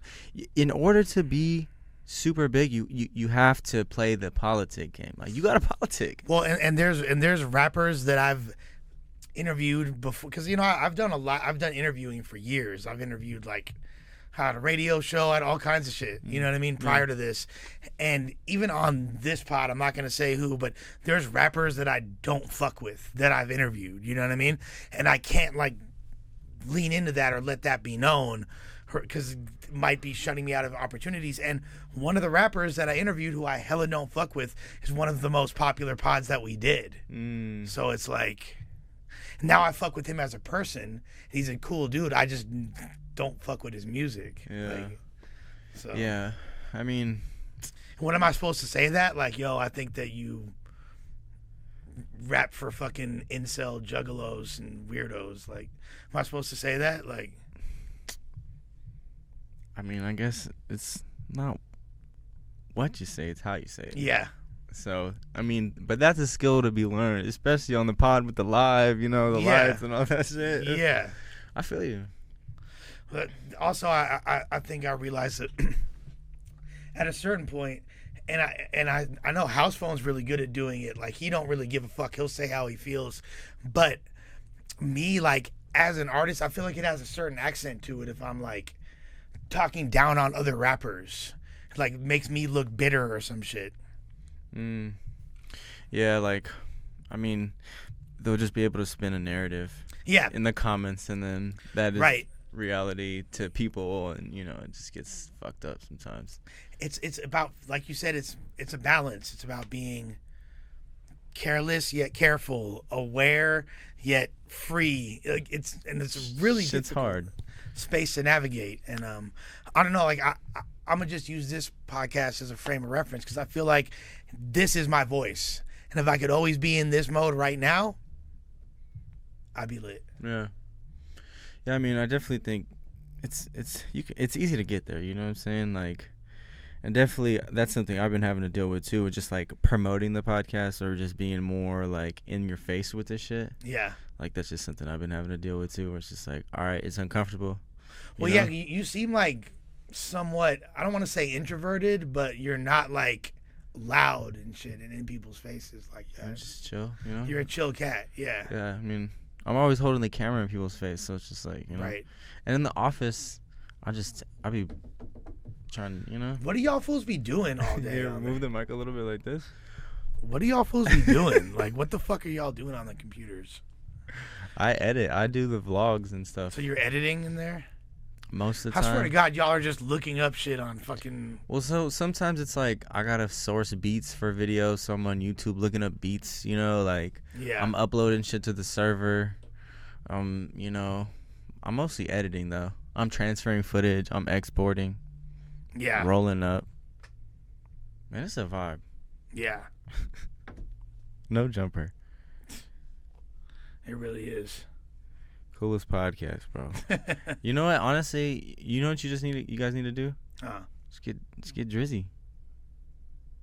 A: In order to be super big, you have to play the politic game. Like, you got to politic.
B: Well, and there's rappers that I've interviewed before, because, you know, I've done interviewing for years. I've interviewed, like, had a radio show, had all kinds of shit, you know what I mean, prior to this. And even on this pod, I'm not going to say who, but there's rappers that I don't fuck with that I've interviewed, you know what I mean? And I can't, like, lean into that or let that be known, because it might be shutting me out of opportunities. And one of the rappers that I interviewed, who I hella don't fuck with, is one of the most popular pods that we did. So it's like, now I fuck with him as a person. He's a cool dude. I just don't fuck with his music.
A: Yeah. I mean,
B: what am I supposed to say that? Like, yo, I think that you rap for fucking incel juggalos and weirdos. Like, am I supposed to say that? Like,
A: I mean, I guess it's not what you say, it's how you say it.
B: Yeah.
A: So, I mean, but that's a skill to be learned, especially on the pod with the live, you know, the lights and all that shit.
B: Yeah.
A: I feel you.
B: But also, I think I realized that at a certain point, and I know House Phone's really good at doing it. Like, he don't really give a fuck. He'll say how he feels. But me, like, as an artist, I feel like it has a certain accent to it if I'm, like, talking down on other rappers. like makes me look bitter or some shit.
A: Yeah, like, I mean, they'll just be able to spin a narrative.
B: Yeah.
A: In the comments, and then that is
B: right.
A: reality to people, and it just gets fucked up sometimes.
B: It's about, like you said, it's a balance. It's about being careless yet careful, aware yet free. Like it's really
A: it's hard
B: space to navigate. And I don't know, like I'm gonna just use this podcast as a frame of reference because I feel like this is my voice, and if I could always be in this mode right now, I'd be lit.
A: Yeah. I mean, I definitely think it's easy to get there. You know what I'm saying? Like, and definitely that's something I've been having to deal with too, with just like promoting the podcast or just being more like in your face with this shit.
B: Yeah.
A: Like that's just something I've been having to deal with too, where it's just like, all right, it's uncomfortable.
B: Well, yeah, you seem like somewhat, I don't want to say introverted, but you're not like loud and shit and in people's faces like that.
A: I'm just chill,
B: You're a chill cat, yeah.
A: Yeah, I mean, I'm always holding the camera in people's face, so it's just like,
B: Right.
A: And in the office, I be trying,
B: What do y'all fools be doing all day?
A: Yeah, move the mic a little bit like this.
B: What do y'all fools be doing? Like, what the fuck are y'all doing on the computers?
A: I edit. I do the vlogs and stuff.
B: So you're editing in there?
A: Most of the time.
B: I swear to God, y'all are just looking up shit on fucking...
A: Well, so sometimes it's like I gotta source beats for videos, so I'm on YouTube looking up beats, like
B: yeah.
A: I'm uploading shit to the server. I'm mostly editing though. I'm transferring footage, I'm exporting.
B: Yeah.
A: Rolling up. Man, it's a vibe.
B: Yeah.
A: No jumper.
B: It really is.
A: Coolest podcast, bro. You know what? Honestly, you know what you guys need to do? Let's get Drizzy.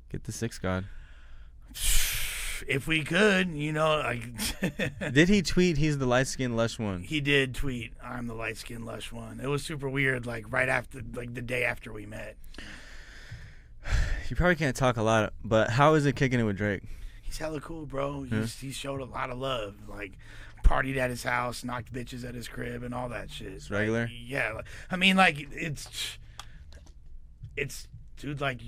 A: Get the 6 God.
B: If we could,
A: Did he tweet he's the light-skinned Lush One?
B: He did tweet, I'm the light-skinned Lush One. It was super weird, like right after, like the day after we met.
A: You probably can't talk a lot, but how is it kicking it with Drake?
B: He's hella cool, bro. He showed a lot of love. Like, partied at his house, knocked bitches at his crib, and all that shit.
A: It's regular?
B: Like, yeah. Like, I mean, like, it's, dude, like,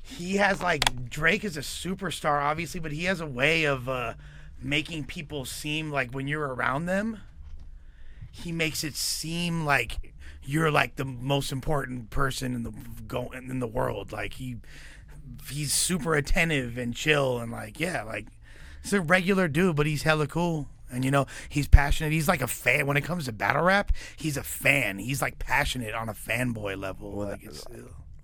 B: he has, like, Drake is a superstar, obviously, but he has a way of making people seem like when you're around them, he makes it seem like you're, like, the most important person in the world. Like, he's super attentive and chill and like, yeah, like he's a regular dude, but he's hella cool. And he's passionate. He's like a fan. When it comes to battle rap, he's a fan. He's like passionate on a fanboy level.
A: Well,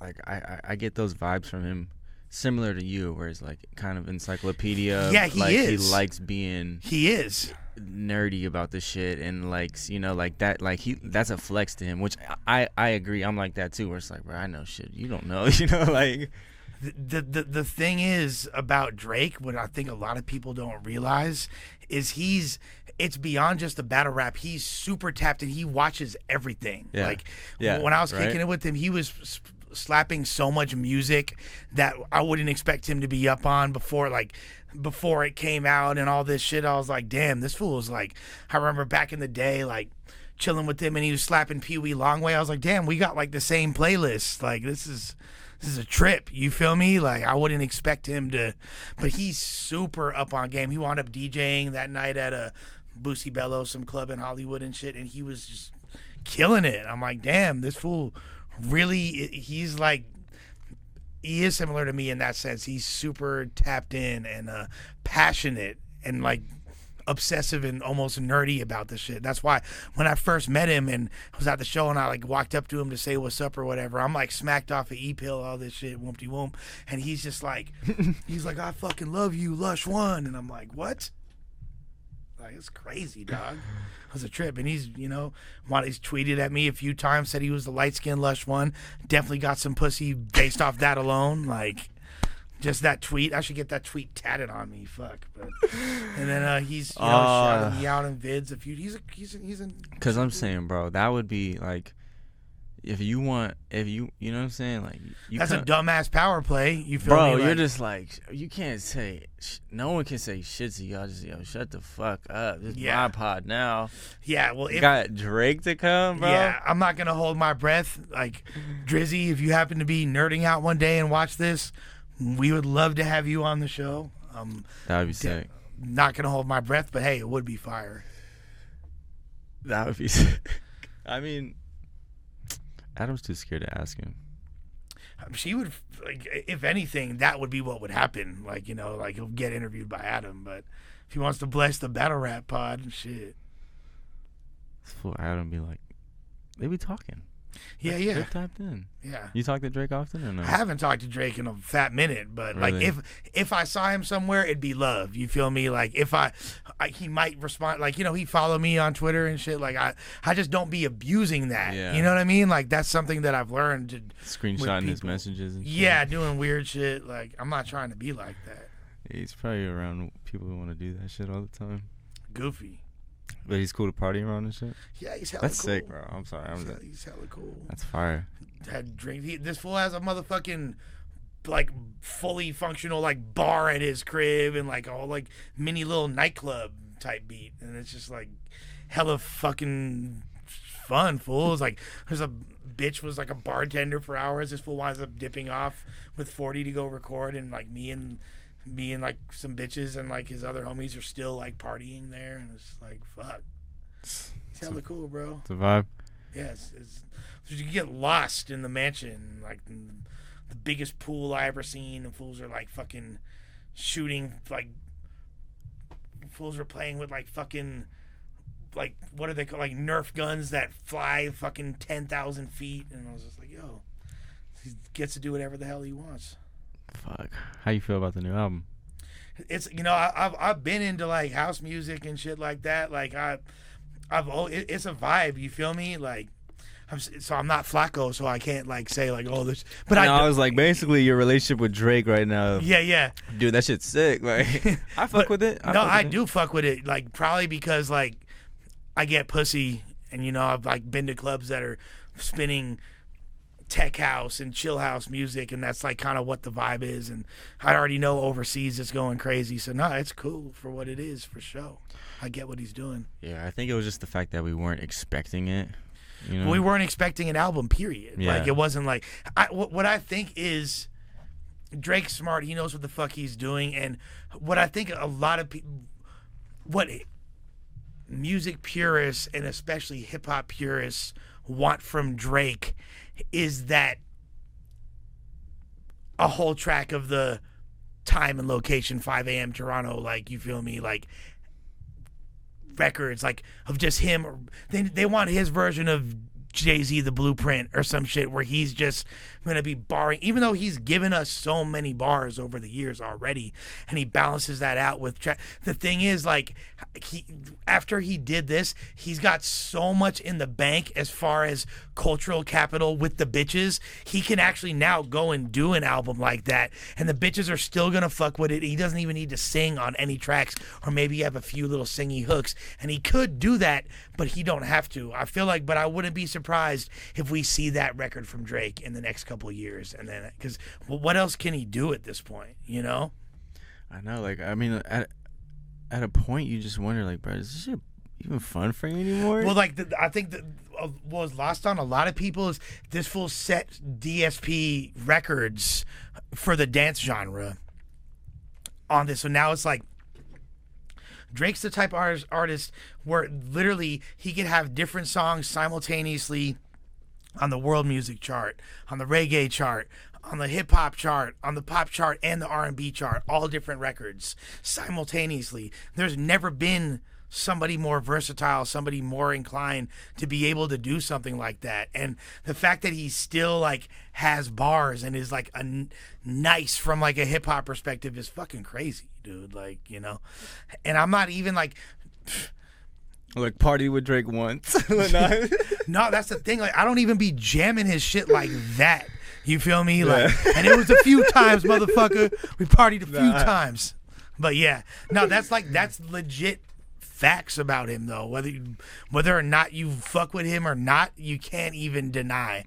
A: like I get those vibes from him, similar to you, where he's like kind of encyclopedia.
B: Yeah, he is.
A: He likes being.
B: He is
A: nerdy about the shit and likes, like that. Like that's a flex to him, which I agree. I'm like that too. Where it's like, bro, I know shit you don't know. Like.
B: The thing is about Drake, what I think a lot of people don't realize is it's beyond just the battle rap. He's super tapped and he watches everything.
A: Yeah.
B: Like when I was kicking it with him, he was slapping so much music that I wouldn't expect him to be up on before it came out and all this shit. I was like, damn, this fool is like, I remember back in the day, like chilling with him and he was slapping Pee Wee Longway. I was like, damn, we got like the same playlist. Like this is a trip, you feel me? Like I wouldn't expect him to, but he's super up on game. He wound up DJing that night at a Boosie Bellow, some club in Hollywood and shit, and he was just killing it. I'm like, damn, this fool really, he is similar to me in that sense. He's super tapped in and passionate and like obsessive and almost nerdy about this shit. That's why when I first met him and I was at the show and I like walked up to him to say what's up or whatever, I'm like smacked off of E-Pill, all this shit, whoopty whoop, and he's just like, he's like, I fucking love you, Lush One, and I'm like, what? Like it's crazy, dog. It was a trip, and he's tweeted at me a few times, said he was the light skinned Lush One. Definitely got some pussy based off that alone, like. Just that tweet. I should get that tweet tatted on me. Fuck. But and then he's shouting me out in vids. He's a.
A: Because I'm saying, bro, that would be like, if you know what I'm saying, like
B: that's a dumbass power play. You feel
A: bro?
B: me?
A: You're just like you can't say. No one can say shit to y'all. Just shut the fuck up. This is my pod now.
B: Yeah, well,
A: you got Drake to come, bro.
B: Yeah, I'm not gonna hold my breath. Like Drizzy, if you happen to be nerding out one day and watch this, we would love to have you on the show.
A: That would be sick.
B: Not gonna hold my breath, but hey, it would be fire.
A: That would be sick. I mean, Adam's too scared to ask him.
B: She would, like, if anything, that would be what would happen. Like, like he'll get interviewed by Adam, but if he wants to bless the battle rap pod, shit.
A: For Adam be like, they be talking.
B: Yeah.
A: They're tapped in.
B: Yeah.
A: You talk to Drake often or no?
B: I haven't talked to Drake in a fat minute, but really? Like if I saw him somewhere, it'd be love. You feel me? Like if he might respond, like, he followed me on Twitter and shit. Like I just don't be abusing that. Yeah. You know what I mean? Like that's something that I've learned to
A: screenshotting his messages and shit.
B: Yeah, doing weird shit. Like I'm not trying to be like that.
A: Yeah, he's probably around people who want to do that shit all the time.
B: Goofy.
A: But he's cool to party around and shit.
B: Yeah, he's hella
A: That's
B: cool.
A: sick, bro. I'm sorry.
B: He's hella cool.
A: That's fire.
B: Had drink. This fool has a motherfucking like fully functional like bar at his crib and like all like mini little nightclub type beat, and it's just like hella fucking fun. Fool. It's like there's a bitch was like a bartender for hours. This fool winds up dipping off with 40 to go record, and like me and like some bitches and like his other homies are still like partying there, and it's like fuck. It's hella cool, bro.
A: It's a vibe.
B: Yeah, it's you get lost in the mansion, like the biggest pool I ever seen, and fools are like fucking shooting, like fools are playing with like fucking like what are they called, like Nerf guns that fly fucking 10,000 feet, and I was just like, yo, he gets to do whatever the hell he wants.
A: Fuck. How you feel about the new album?
B: It's I've been into like house music and shit like that. Like it's a vibe. You feel me? Like I'm not FLAKKO, so I can't like say like this. But
A: I was like basically your relationship with Drake right now.
B: Yeah.
A: Dude, that shit's sick. Like I fuck with it.
B: I do fuck with it. Like probably because like I get pussy, and I've like been to clubs that are spinning tech house and chill house music, and that's like kind of what the vibe is, and I already know overseas it's going crazy, so no, it's cool for what it is, for sure. I get what he's doing.
A: Yeah, I think it was just the fact that we weren't expecting it.
B: We weren't expecting an album, period. Yeah. Like it wasn't like what I think is Drake's smart. He knows what the fuck he's doing, and what I think a lot of people, what music purists and especially hip hop purists want from Drake is that a whole track of the time and location, 5 a.m. Toronto, like, you feel me, like records, like of just him. They want his version of Jay-Z, The Blueprint, or some shit where he's just gonna be barring, even though he's given us so many bars over the years already, and he balances that out with the thing is, like, after he did this, he's got so much in the bank as far as cultural capital with the bitches. He can actually now go and do an album like that, and the bitches are still gonna fuck with it. He doesn't even need to sing on any tracks, or maybe have a few little singy hooks, and he could do that, but he don't have to. I feel like, but I wouldn't be surprised if we see that record from Drake in the next couple of years, and then because what else can he do at this point?
A: I know, like, I mean, at a point you just wonder, like, bro, is this shit even fun for you anymore?
B: Well, like, I think that what was lost on a lot of people is this fool set DSP records for the dance genre on this, so now it's like Drake's the type of artist where literally he could have different songs simultaneously on the world music chart, on the reggae chart, on the hip hop chart, on the pop chart, and the R&B chart, all different records simultaneously. There's never been somebody more versatile, somebody more inclined to be able to do something like that. And the fact that he still like has bars and is like nice from like a hip hop perspective is fucking crazy, dude. Like, and I'm not even like
A: party with Drake once.
B: No, that's the thing. Like, I don't even be jamming his shit like that. You feel me? Like, and it was a few times, motherfucker. We partied a few times. But yeah, no, that's legit facts about him though. Whether or not you fuck with him or not, you can't even deny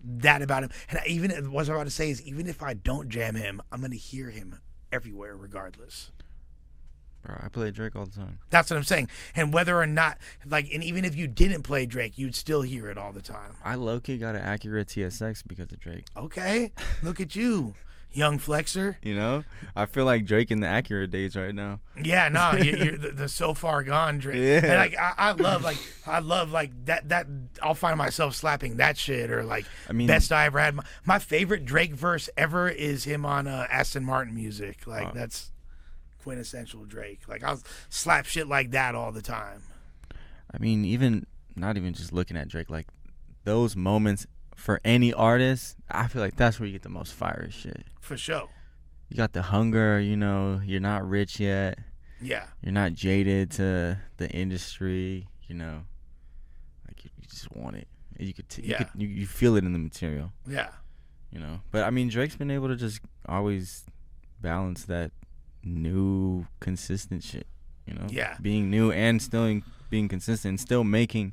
B: that about him. And even what I was about to say is, even if I don't jam him, I'm gonna hear him everywhere regardless.
A: Bro, I play Drake all the time.
B: That's what I'm saying. And whether or not, like, and even if you didn't play Drake, you'd still hear it all the time.
A: I low-key got an Acura TSX because of Drake.
B: Okay, look at you, young flexer.
A: You know, I feel like Drake in the Acura days right now.
B: Yeah, no, you're the so far gone Drake.
A: Yeah.
B: And like I love that. I'll find myself slapping that shit, or like, I mean, best I ever had. My favorite Drake verse ever is him on Aston Martin music. Like that's quintessential Drake. Like I'll slap shit like that all the time.
A: I mean, not even just looking at Drake, like those moments for any artist, I feel like that's where you get the most fire shit.
B: For sure.
A: You got the hunger, you know, you're not rich yet.
B: Yeah.
A: You're not jaded to the industry, you know. Like you just want it. You feel it in the material.
B: Yeah.
A: You know. But I mean, Drake's been able to just always balance that new consistent shit, you know.
B: Yeah.
A: Being new and still being consistent, still making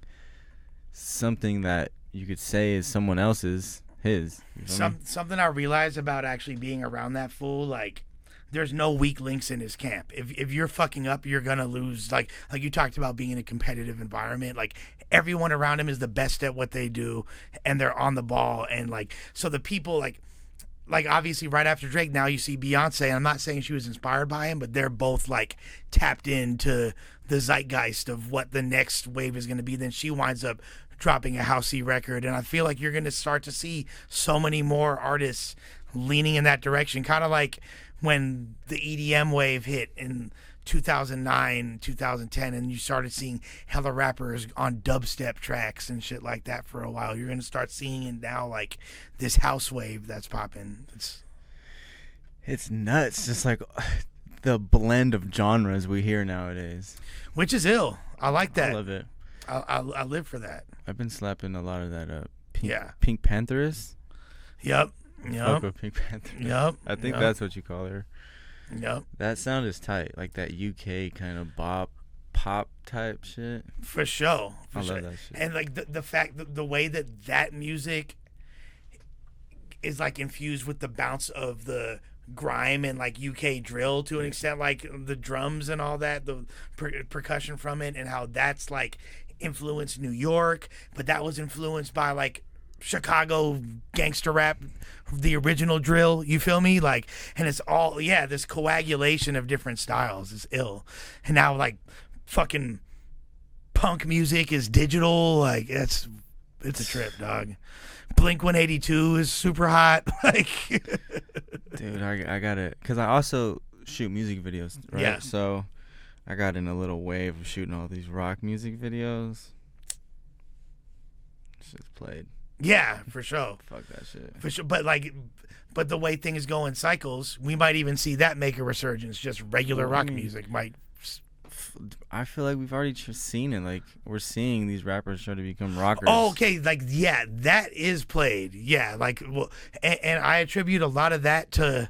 A: something that you could say is someone else's, his.
B: Something I realized about actually being around that fool, like, there's no weak links in his camp. If you're fucking up, you're gonna lose. Like you talked about being in a competitive environment. Like everyone around him is the best at what they do, and they're on the ball. And like, so the people like obviously right after Drake, now you see Beyonce. I'm not saying she was inspired by him, but they're both like tapped into the zeitgeist of what the next wave is going to be. Then she winds up dropping a housey record, and I feel like you're going to start to see so many more artists leaning in that direction, kind of like when the EDM wave hit in 2009, 2010, and you started seeing hella rappers on dubstep tracks and shit like that for a while. You're going to start seeing it now, like this house wave that's popping.
A: It's nuts, just like the blend of genres we hear nowadays.
B: Which is ill. I like that.
A: I love it.
B: I live for that.
A: I've been slapping a lot of that
B: Pink
A: Pantheress.
B: Yep.
A: Pink Panther.
B: Yep.
A: I think that's what you call her.
B: Yep.
A: That sound is tight, like that UK kind of pop type shit.
B: For sure.
A: I love that shit.
B: And like the fact that the way that music is like infused with the bounce of the grime and like UK drill to an extent, like the drums and all that, the percussion from it, and how that's like influenced New York, but that was influenced by like Chicago gangster rap, the original drill, you feel me? Like, and it's all, this coagulation of different styles is ill. And now like fucking punk music is digital, like it's a trip, dog. Blink 182 is super hot. Like,
A: dude, I got it, because I also shoot music videos, right?
B: Yeah.
A: So I got in a little wave of shooting all these rock music videos. Shit's played.
B: Yeah, for sure.
A: Fuck that shit.
B: For sure. But the way things go in cycles, we might even see that make a resurgence. Just regular rock music might.
A: I feel like we've already seen it. Like, we're seeing these rappers try to become rockers.
B: Oh, okay. Like, yeah, that is played. Yeah, like, well, and I attribute a lot of that to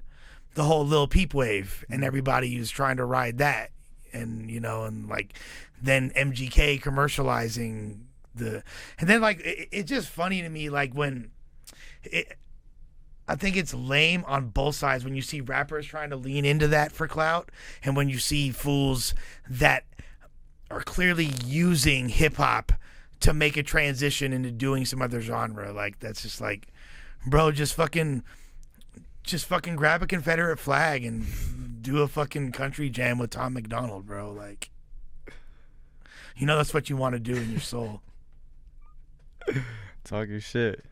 B: the whole Lil Peep wave and everybody who's trying to ride that, and and like then MGK commercializing and then like it's just funny to me, like when I think it's lame on both sides when you see rappers trying to lean into that for clout, and when you see fools that are clearly using hip hop to make a transition into doing some other genre. Like, that's just like, bro, just fucking grab a Confederate flag and do a fucking country jam with Tom McDonald, bro. Like, that's what you want to do in your soul.
A: Talk your shit.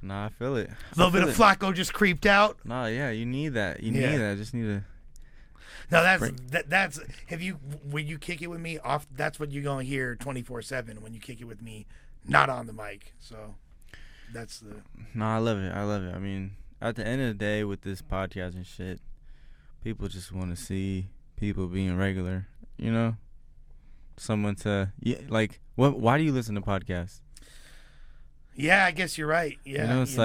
A: Nah, I feel it.
B: A little bit of FLAKKO just creeped out.
A: Nah, yeah, you need that. You need that. Just need to.
B: No, that's when you kick it with me off. That's what you're gonna hear 24/7 when you kick it with me, not on the mic. So that's the.
A: No, I love it. I mean, at the end of the day, with this podcast and shit, people just want to see people being regular. Someone to like. What? Why do you listen to podcasts?
B: Yeah, I guess you're right. Yeah,
A: it's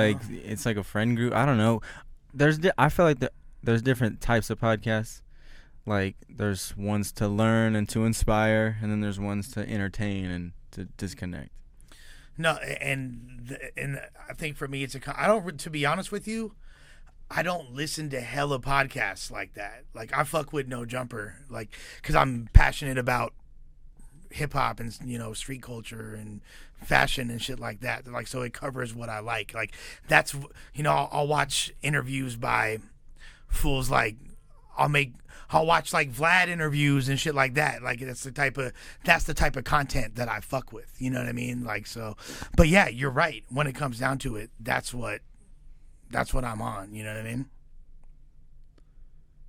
A: like a friend group. I don't know. I feel like there's different types of podcasts. like there's ones to learn and to inspire, and then there's ones to entertain and to disconnect.
B: No, and I think for me it's I don't, to be honest with you, I don't listen to hella podcasts like that. Like I fuck with No Jumper, like because I'm passionate about hip hop and, you know, street culture and fashion and shit like that. Like, so it covers what I like. Like that's, you know, I'll watch interviews by fools like I'll watch like Vlad interviews and shit like that. Like that's the type of content that I fuck with. You know what I mean? Like, so, but yeah, you're right. When it comes down to it, that's what I'm on. You know what I mean?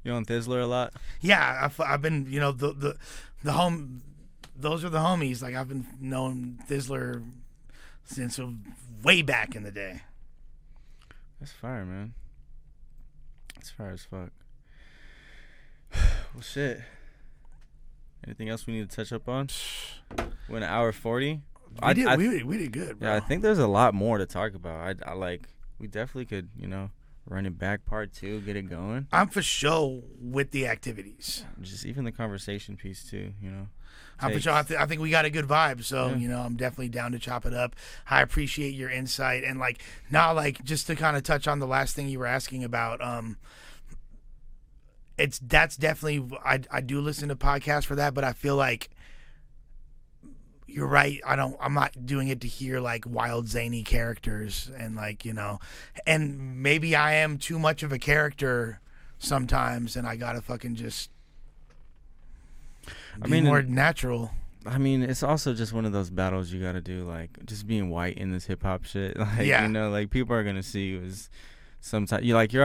A: You on Thizzler a lot?
B: Yeah, I've been, you know, the home. Those are the homies. Like I've been knowing Thizzler since way back in the day.
A: That's fire, man. That's fire as fuck. Well, shit. Anything else we need to touch up on? We're in an hour 40.
B: We did good, bro.
A: Yeah, I think there's a lot more to talk about. I like. We definitely could, you know, run it back part 2, get it going.
B: I'm for sure with the activities.
A: Just even the conversation piece too, you know.
B: I'm for sure. I think we got a good vibe. So,
A: Yeah.
B: you know, I'm definitely down to chop it up. I appreciate your insight. And like, now, like, just to kind of touch on the last thing you were asking about, that's definitely, I do listen to podcasts for that, but I feel like you're right. I'm not doing it to hear like wild, zany characters and like, you know, and maybe I am too much of a character sometimes and I gotta fucking just be more natural.
A: I mean, it's also just one of those battles you gotta do, like just being white in this hip hop shit. Like,
B: yeah.
A: You know, like people are gonna see you as sometimes they're already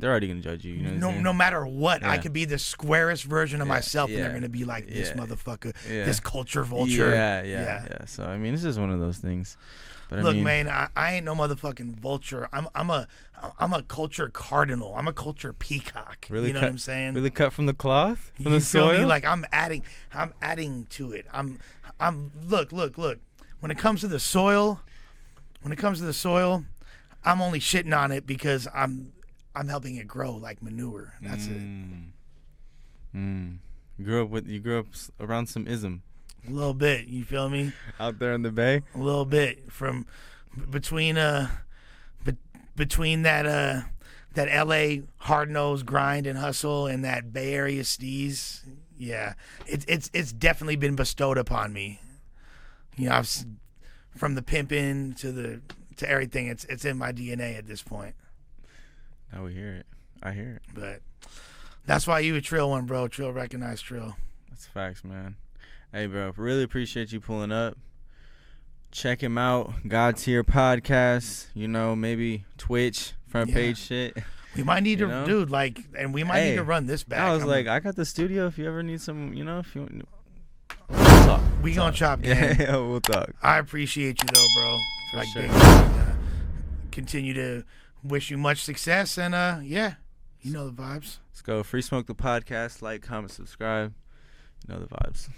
A: gonna judge you. You know,
B: no matter what,
A: yeah.
B: I could be the squarest version of myself,
A: yeah.
B: and they're gonna be like, this motherfucker,
A: yeah.
B: this culture vulture.
A: Yeah. So I mean, it's just one of those things. But
B: Look,
A: I mean,
B: man, I ain't no motherfucking vulture. I'm a culture cardinal. I'm a culture peacock.
A: Really
B: you know what I'm saying?
A: Really cut from the cloth, from
B: you
A: the
B: feel
A: soil.
B: me? Like I'm adding to it. Look. When it comes to the soil, I'm only shitting on it because I'm helping it grow like manure. That's it.
A: You grew up around some ism.
B: A little bit, you feel me?
A: Out there in the Bay.
B: A little bit from between that LA hard-nosed grind and hustle and that Bay Area steez. Yeah, it's definitely been bestowed upon me. You know, from the pimping to everything. It's in my DNA at this point.
A: Now we hear it. I hear it.
B: But that's why you a Trill one, bro. Trill recognized Trill.
A: That's facts, man. Hey, bro, really appreciate you pulling up. Check him out. God Tier Podcast. You know, maybe Twitch, front page shit.
B: We might need to, dude, like, and we might need to run this back.
A: I was I got the studio if you ever need some, you know, if you want.
B: We'll talk. We gonna chop game.
A: Yeah, we'll talk.
B: I appreciate you, though, bro.
A: For
B: like,
A: sure.
B: Continue to wish you much success, and, yeah, you know the vibes.
A: Let's go. Free Smoke the Podcast. Like, comment, subscribe. You know the vibes.